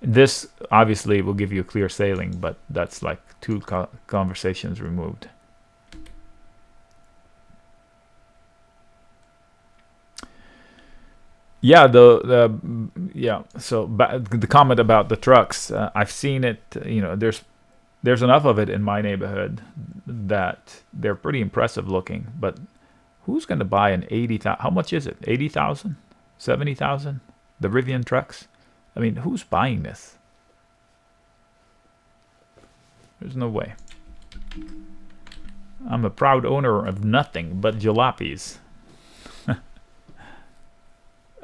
This obviously will give you a clear sailing, but that's like two conversations removed. Yeah, So the comment about the trucks, I've seen it. There's there's enough of it in my neighborhood that they're pretty impressive looking. But who's going to buy an 80,000? How much is it? 80,000? 70,000? The Rivian trucks? I mean, who's buying this? There's no way. I'm a proud owner of nothing but jalopies.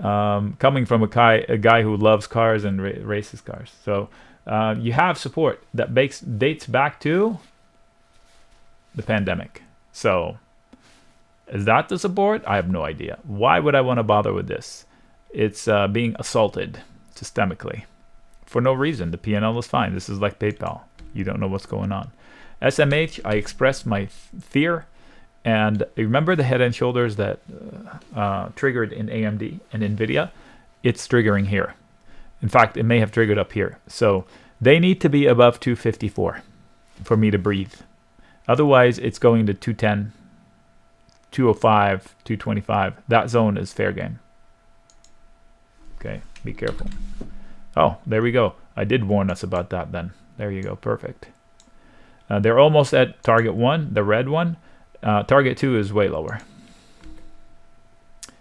Coming from a guy who loves cars and races cars. So you have support that dates back to the pandemic. So is that the support? I have no idea. Why would I want to bother with this? It's being assaulted systemically for no reason. The P&L is fine. This is like PayPal. You don't know what's going on. SMH, I expressed my fear. And remember the Head and Shoulders that triggered in AMD and NVIDIA? It's triggering here. In fact, it may have triggered up here. So they need to be above 254 for me to breathe. Otherwise, it's going to 210, 205, 225. That zone is fair game. Okay, be careful. Oh, there we go. I did warn us about that then. There you go, perfect. They're almost at target 1, the red one. Target 2 is way lower.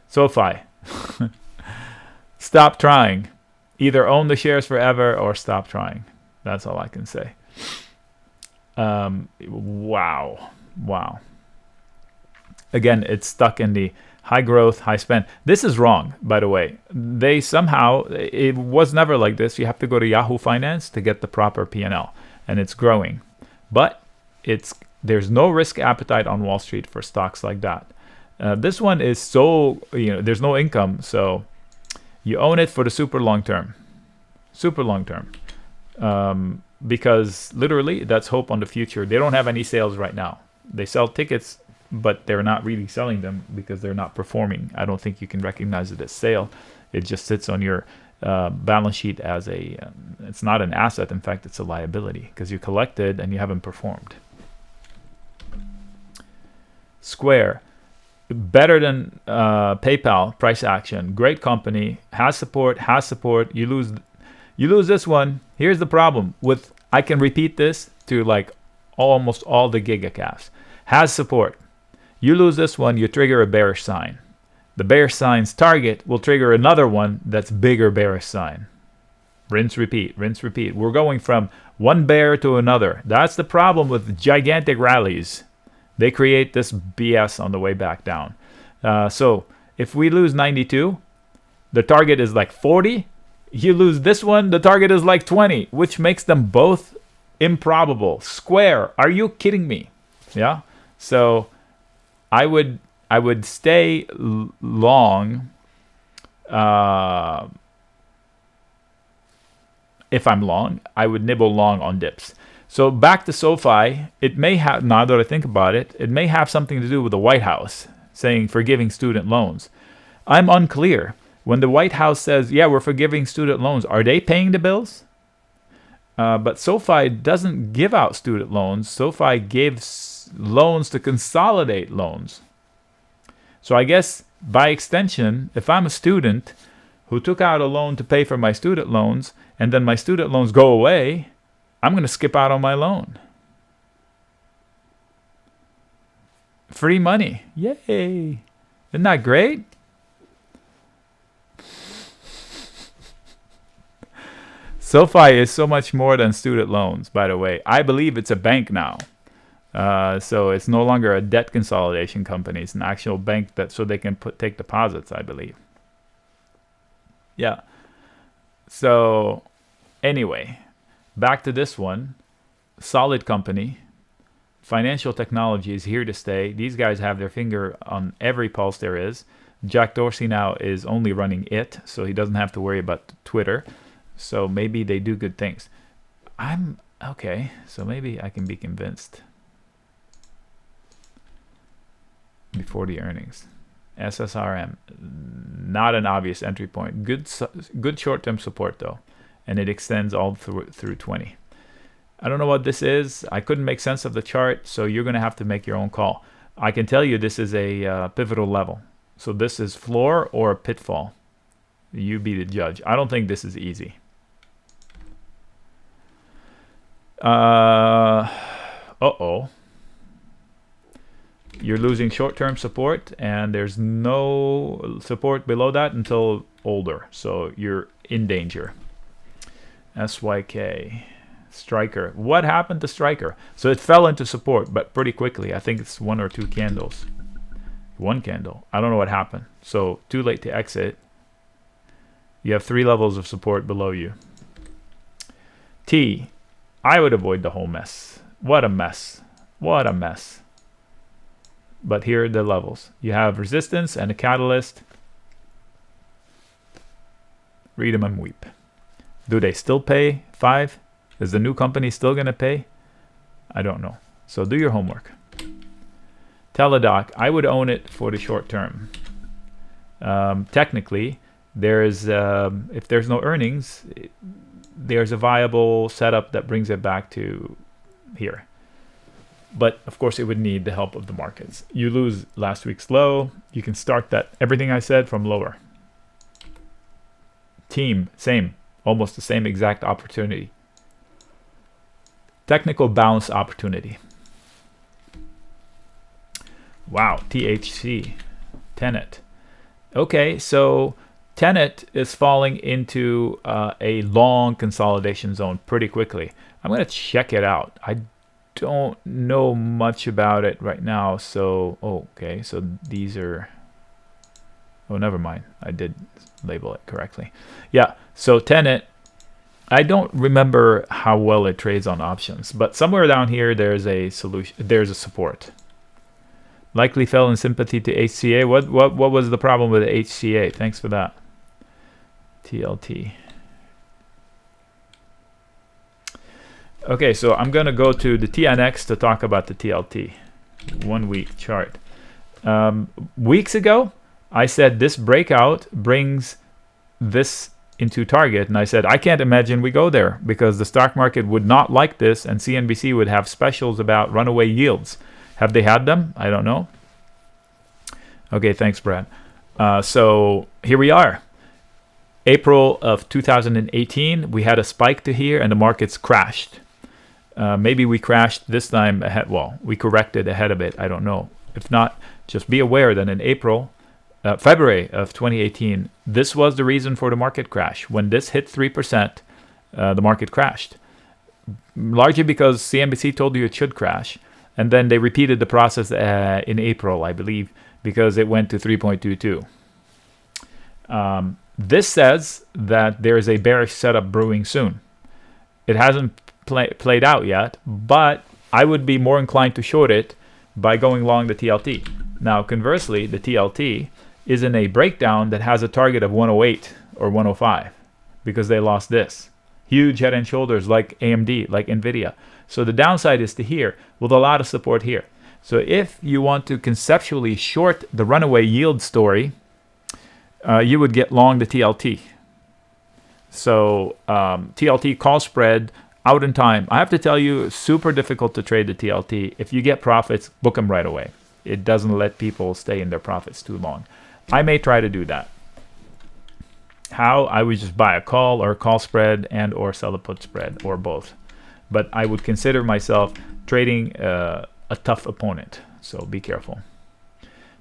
SoFi. Stop trying. Either own the shares forever or stop trying. That's all I can say. Wow. Again, it's stuck in the high growth, high spend. This is wrong, by the way. They somehow, it was never like this. You have to go to Yahoo Finance to get the proper P&L. And it's growing. But there's no risk appetite on Wall Street for stocks like that. This one is so, there's no income, so you own it for the super long term. Because literally that's hope on the future. They don't have any sales right now. They sell tickets, but they're not really selling them because they're not performing. I don't think you can recognize it as sale. It just sits on your balance sheet as it's not an asset. In fact, it's a liability because you collected and you haven't performed. Square, better than PayPal, price action, great company, has support. You lose this one. Here's the problem with, I can repeat this to like almost all the gigacaps. Has support. You lose this one, you trigger a bearish sign. The bearish sign's target will trigger another one that's bigger bearish sign. Rinse, repeat. We're going from one bear to another. That's the problem with gigantic rallies. They create this BS on the way back down. So if we lose 92, the target is like 40. You lose this one, the target is like 20, which makes them both improbable. Square, are you kidding me? Yeah. So I would stay long. If I'm long, I would nibble long on dips. So back to SoFi, it may have, now that I think about it, it may have something to do with the White House saying forgiving student loans. I'm unclear. When the White House says, yeah, we're forgiving student loans, are they paying the bills? But SoFi doesn't give out student loans. SoFi gives loans to consolidate loans. So I guess by extension, if I'm a student who took out a loan to pay for my student loans, and then my student loans go away, I'm going to skip out on my loan. Free money. Yay. Isn't that great? SoFi is so much more than student loans, by the way. I believe it's a bank now. So it's no longer a debt consolidation company. It's an actual bank so they can take deposits, I believe. Yeah. So anyway, back to this one. Solid company. Financial technology is here to stay. These guys have their finger on every pulse there is. Jack Dorsey now is only running it, so he doesn't have to worry about Twitter. So maybe they do good things. Okay, so maybe I can be convinced before the earnings. SSRM, not an obvious entry point. Good short-term support though, and it extends all through 20. I don't know what this is. I couldn't make sense of the chart, so you're going to have to make your own call. I can tell you this is a pivotal level. So this is floor or a pitfall. You be the judge. I don't think this is easy. Uh-oh. You're losing short-term support, and there's no support below that until older. So you're in danger. SYK. Striker. What happened to Striker? So it fell into support, but pretty quickly. I think it's 1 or 2 candles. 1 candle. I don't know what happened. So too late to exit. You have 3 levels of support below you. T. I would avoid the whole mess. What a mess. What a mess. But here are the levels. You have resistance and a catalyst. Read them and weep. Do they still pay 5? Is the new company still going to pay? I don't know. So do your homework. Teladoc, I would own it for the short term. Technically, there's if there's no earnings, there's a viable setup that brings it back to here. But of course, it would need the help of the markets. You lose last week's low. You can start that everything I said from lower. Team, same, almost the same exact opportunity. Technical bounce opportunity. Wow, THC, Tenet. Okay, so Tenet is falling into a long consolidation zone pretty quickly. I'm going to check it out. I don't know much about it right now, so okay, so these are, oh, never mind, I did label it correctly. Yeah, so Tenet, I don't remember how well it trades on options, but somewhere down here there's a solution, there's a support. Likely fell in sympathy to HCA. What was the problem with HCA? Thanks for that. TLT. Okay, so I'm going to go to the TNX to talk about the TLT. 1 week chart. Weeks ago, I said this breakout brings this into target, and I said I can't imagine we go there because the stock market would not like this, and CNBC would have specials about runaway yields. Have they had them? I don't know. Okay, thanks, Brad. So here we are. April of 2018, we had a spike to here, and the markets crashed. Maybe we crashed this time ahead. Well, we corrected ahead of it. I don't know. If not, just be aware that in February of 2018, this was the reason for the market crash. When this hit 3%, the market crashed. Largely because CNBC told you it should crash. And then they repeated the process in April, I believe, because it went to 3.22. This says that there is a bearish setup brewing soon. It hasn't played out yet, but I would be more inclined to short it by going long the TLT. Now, conversely, the TLT is in a breakdown that has a target of 108 or 105 because they lost this. Huge head and shoulders like AMD, like NVIDIA. So the downside is to here with a lot of support here. So if you want to conceptually short the runaway yield story, you would get long the TLT. So TLT call spread out in time. I have to tell you, super difficult to trade the TLT. If you get profits, book them right away. It doesn't let people stay in their profits too long. I may try to do that. How? I would just buy a call or a call spread and or sell a put spread or both. But I would consider myself trading a tough opponent. So be careful.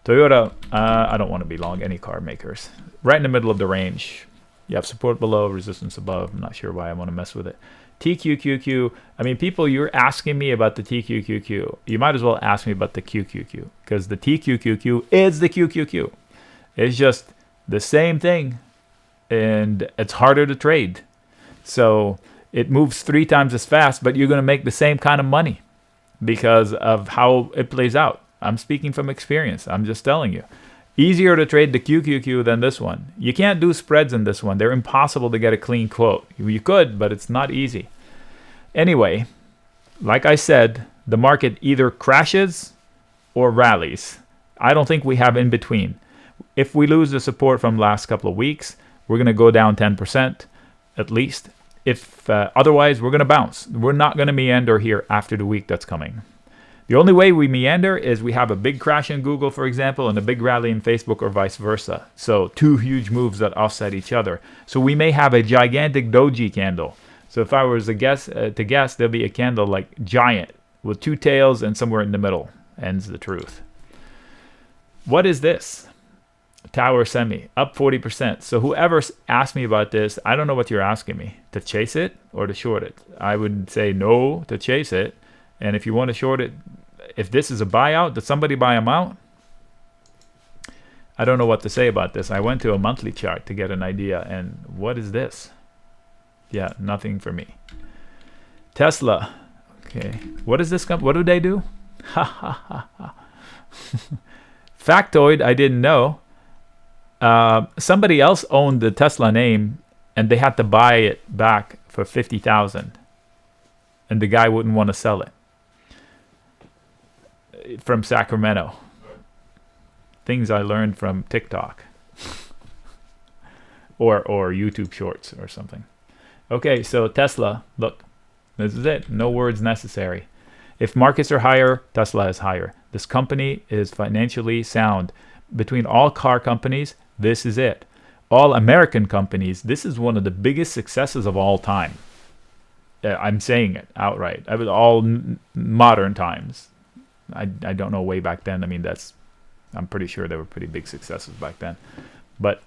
Toyota, I don't want to be long any car makers. Right in the middle of the range. You have support below, resistance above. I'm not sure why I want to mess with it. TQQQ. I mean, people, you're asking me about the TQQQ. You might as well ask me about the QQQ because the TQQQ is the QQQ. It's just the same thing, and it's harder to trade. So it moves 3 times as fast, but you're going to make the same kind of money because of how it plays out. I'm speaking from experience. I'm just telling you. Easier to trade the QQQ than this one. You can't do spreads in this one. They're impossible to get a clean quote. You could, but it's not easy. Anyway, like I said, the market either crashes or rallies. I don't think we have in between. If we lose the support from last couple of weeks, we're going to go down 10% at least. If otherwise, we're going to bounce. We're not going to meander here after the week that's coming. The only way we meander is we have a big crash in Google, for example, and a big rally in Facebook or vice versa. So 2 huge moves that offset each other. So we may have a gigantic doji candle So if I was to guess, there'll be a candle like giant with 2 tails and somewhere in the middle ends the truth. What is this? Tower Semi up 40%. So whoever asked me about this, I don't know what you're asking me, to chase it or to short it. I would say no, to chase it. And if you want to short it, if this is a buyout, did somebody buy them out? I don't know what to say about this. I went to a monthly chart to get an idea, and what is this? Yeah, nothing for me. Tesla. Okay. What is this what do they do? Ha ha ha ha. Factoid, I didn't know. Somebody else owned the Tesla name, and they had to buy it back for $50,000, and the guy wouldn't want to sell it. From Sacramento. Things I learned from TikTok or YouTube Shorts or something. Okay, so Tesla, look, this is it. No words necessary. If markets are higher, Tesla is higher. This company is financially sound. Between all car companies, this is it. All American companies, this is one of the biggest successes of all time. I'm saying it outright. I mean, all modern times. I don't know way back then. I mean, I'm pretty sure they were pretty big successes back then. But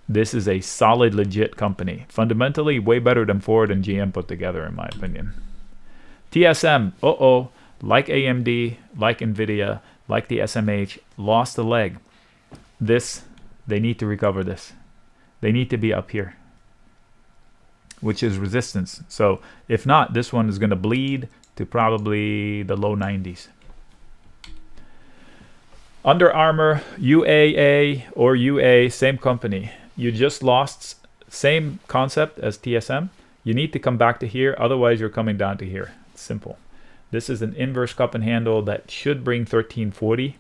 this is a solid, legit company. Fundamentally, way better than Ford and GM put together, in my opinion. TSM, like AMD, like NVIDIA, like the SMH, lost a leg. They need to recover this. They need to be up here, which is resistance. So if not, this one is going to bleed to probably the low 90s. Under Armour, UAA or UA, same company. You just lost, same concept as TSM. You need to come back to here, otherwise you're coming down to here. It's simple. This is an inverse cup and handle that should bring 1340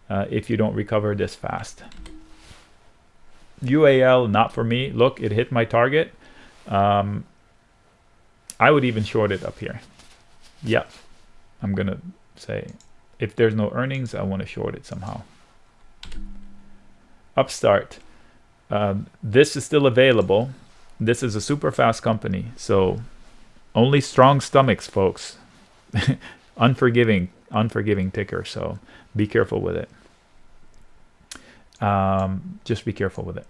if you don't recover this fast. UAL, not for me. Look, it hit my target. I would even short it up here. Yeah, I'm going to say, if there's no earnings, I want to short it somehow. Upstart. This is still available. This is a super fast company. So only strong stomachs, folks. Unforgiving ticker. So be careful with it. Just be careful with it.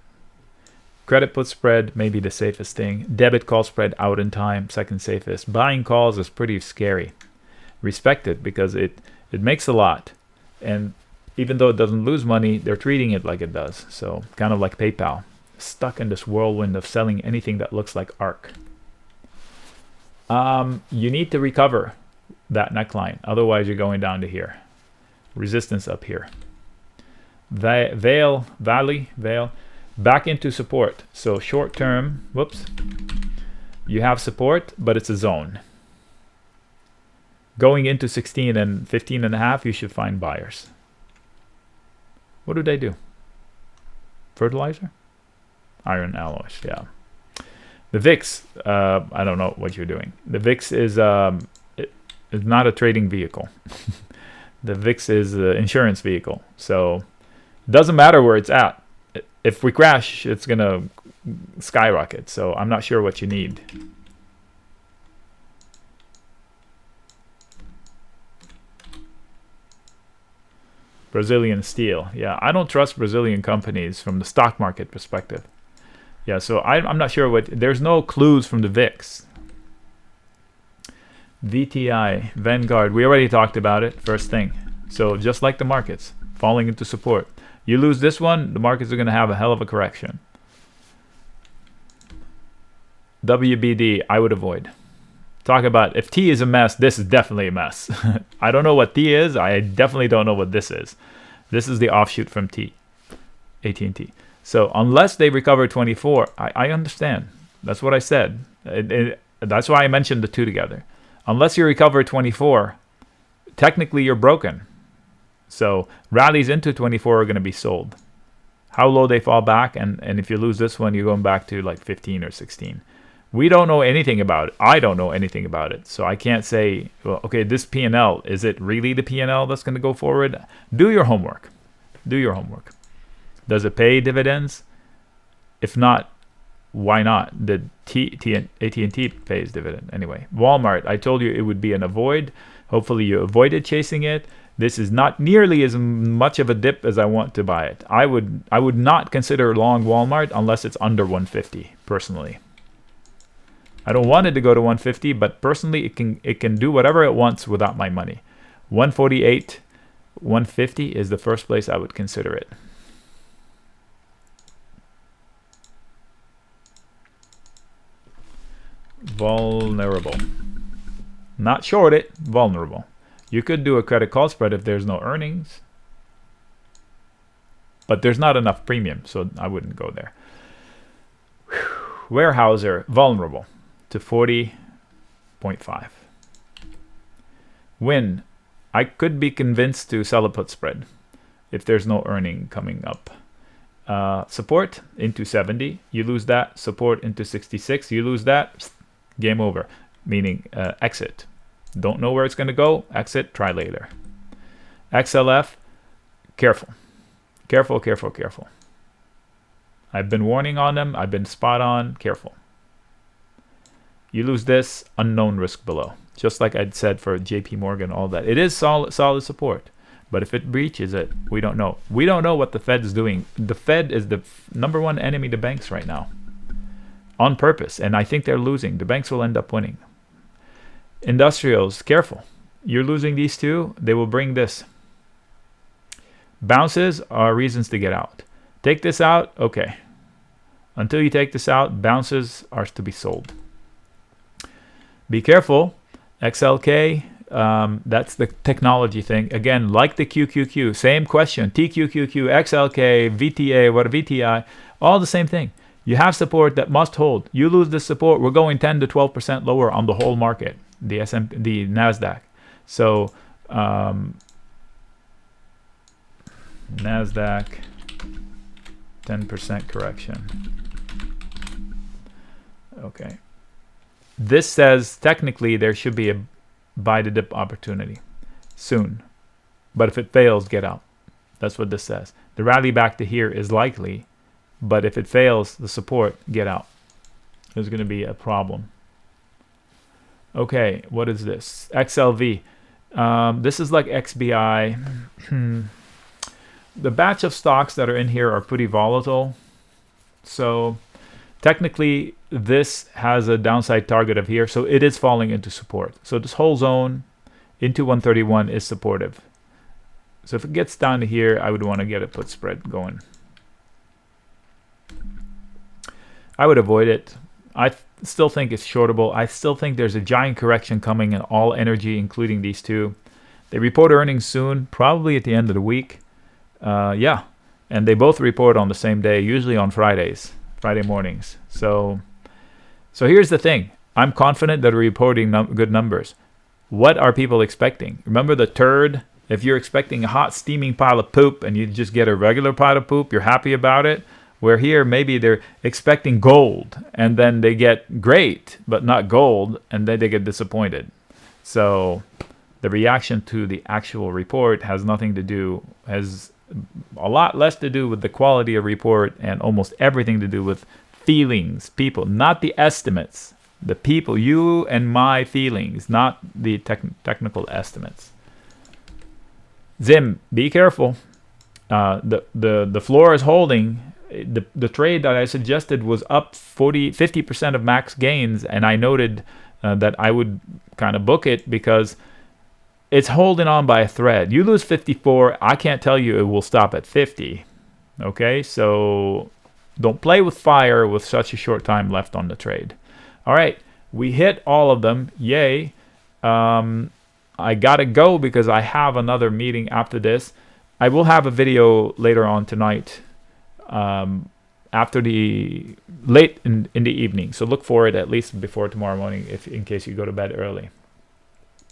Credit put spread may be the safest thing. Debit call spread out in time, second safest. Buying calls is pretty scary. Respect it because it makes a lot. And even though it doesn't lose money, they're treating it like it does. So kind of like PayPal. Stuck in this whirlwind of selling anything that looks like ARK. You need to recover that neckline. Otherwise, you're going down to here. Resistance up here. Vale, back into support. So short term, whoops. You have support, but it's a zone. Going into 16 and 15 and a half, you should find buyers. What do they do? Fertilizer? Iron alloys, yeah. The VIX, I don't know what you're doing. The VIX is it's not a trading vehicle. The VIX is an insurance vehicle. So it doesn't matter where it's at. If we crash, it's going to skyrocket. So I'm not sure what you need. Brazilian steel. Yeah, I don't trust Brazilian companies from the stock market perspective. Yeah, so I'm not sure what... There's no clues from the VIX. VTI, Vanguard. We already talked about it. First thing. So just like the markets, falling into support. You lose this one, the markets are going to have a hell of a correction. WBD, I would avoid. Talk about, if T is a mess, this is definitely a mess. I don't know what T is. I definitely don't know what this is. This is the offshoot from T, AT&T. So unless they recover 24, I understand. That's what I said. That's why I mentioned the two together. Unless you recover 24, technically you're broken. So rallies into 24 are going to be sold. How low they fall back, and if you lose this one, you're going back to like 15 or 16. We don't know anything about it. I don't know anything about it. So I can't say, well, okay, this P&L, is it really the P&L that's going to go forward? Do your homework. Do your homework. Does it pay dividends? If not, why not? The AT&T pays dividend anyway. Walmart, I told you it would be an avoid. Hopefully you avoided chasing it. This is not nearly as much of a dip as I want to buy it. I would not consider long Walmart unless it's under 150 personally. I don't want it to go to 150, but personally it can do whatever it wants without my money. 148, 150 is the first place I would consider it. Vulnerable. Not short it, vulnerable. You could do a credit call spread if there's no earnings. But there's not enough premium, so I wouldn't go there. Weyerhaeuser, vulnerable to 40.5. Win, I could be convinced to sell a put spread if there's no earning coming up. Support into 70, you lose that. Support into 66, you lose that. Game over, meaning exit. Don't know where it's going to go, exit, try later. XLF, careful. Careful, careful, careful. I've been warning on them, I've been spot on, careful. You lose this, unknown risk below. Just like I'd said for JP Morgan, all that. It is solid support. But if it breaches it, we don't know. We don't know what the Fed is doing. The Fed is the number one enemy to banks right now. On purpose. And I think they're losing. The banks will end up winning. Industrials, careful. You're losing these two, they will bring this. Bounces are reasons to get out. Take this out, okay. Until you take this out, bounces are to be sold. Be careful. XLK, that's the technology thing. Again, like the QQQ, same question. TQQQ, XLK, VTA, what VTI, all the same thing. You have support that must hold. You lose this support, we're going 10 to 12% lower on the whole market, the S&P, the Nasdaq. So Nasdaq 10% correction. Okay. This says technically there should be a buy the dip opportunity soon. But if it fails, get out. That's what this says. The rally back to here is likely, but if it fails the support, get out. There's going to be a problem. Okay, what is this? XLV. This is like XBI. The batch of stocks that are in here are pretty volatile. So technically, this has a downside target of here, so it is falling into support. So this whole zone into 131 is supportive. So if it gets down to here, I would want to get a put spread going. I would avoid it. I still think it's shortable. I still think there's a giant correction coming in all energy, including these two. They report earnings soon, probably at the end of the week. Yeah, and they both report on the same day, usually on Friday mornings. So here's the thing. I'm confident that we're reporting good numbers. What are people expecting? Remember the turd? If you're expecting a hot steaming pile of poop and you just get a regular pile of poop, you're happy about it. Where here, maybe they're expecting gold and then they get great, but not gold, and then they get disappointed. So the reaction to the actual report has a lot less to do with the quality of report and almost everything to do with feelings, people, not the estimates. The people, you and my feelings, not the technical estimates. Zim, be careful. The floor is holding. The trade that I suggested was up 50% of max gains, and I noted that I would kind of book it because it's holding on by a thread. You lose 54, I can't tell you it will stop at 50. Okay, so don't play with fire with such a short time left on the trade. All right, we hit all of them. Yay. I gotta go because I have another meeting after this. I will have a video later on tonight, after late in the evening. So look for it at least before tomorrow morning, in case you go to bed early.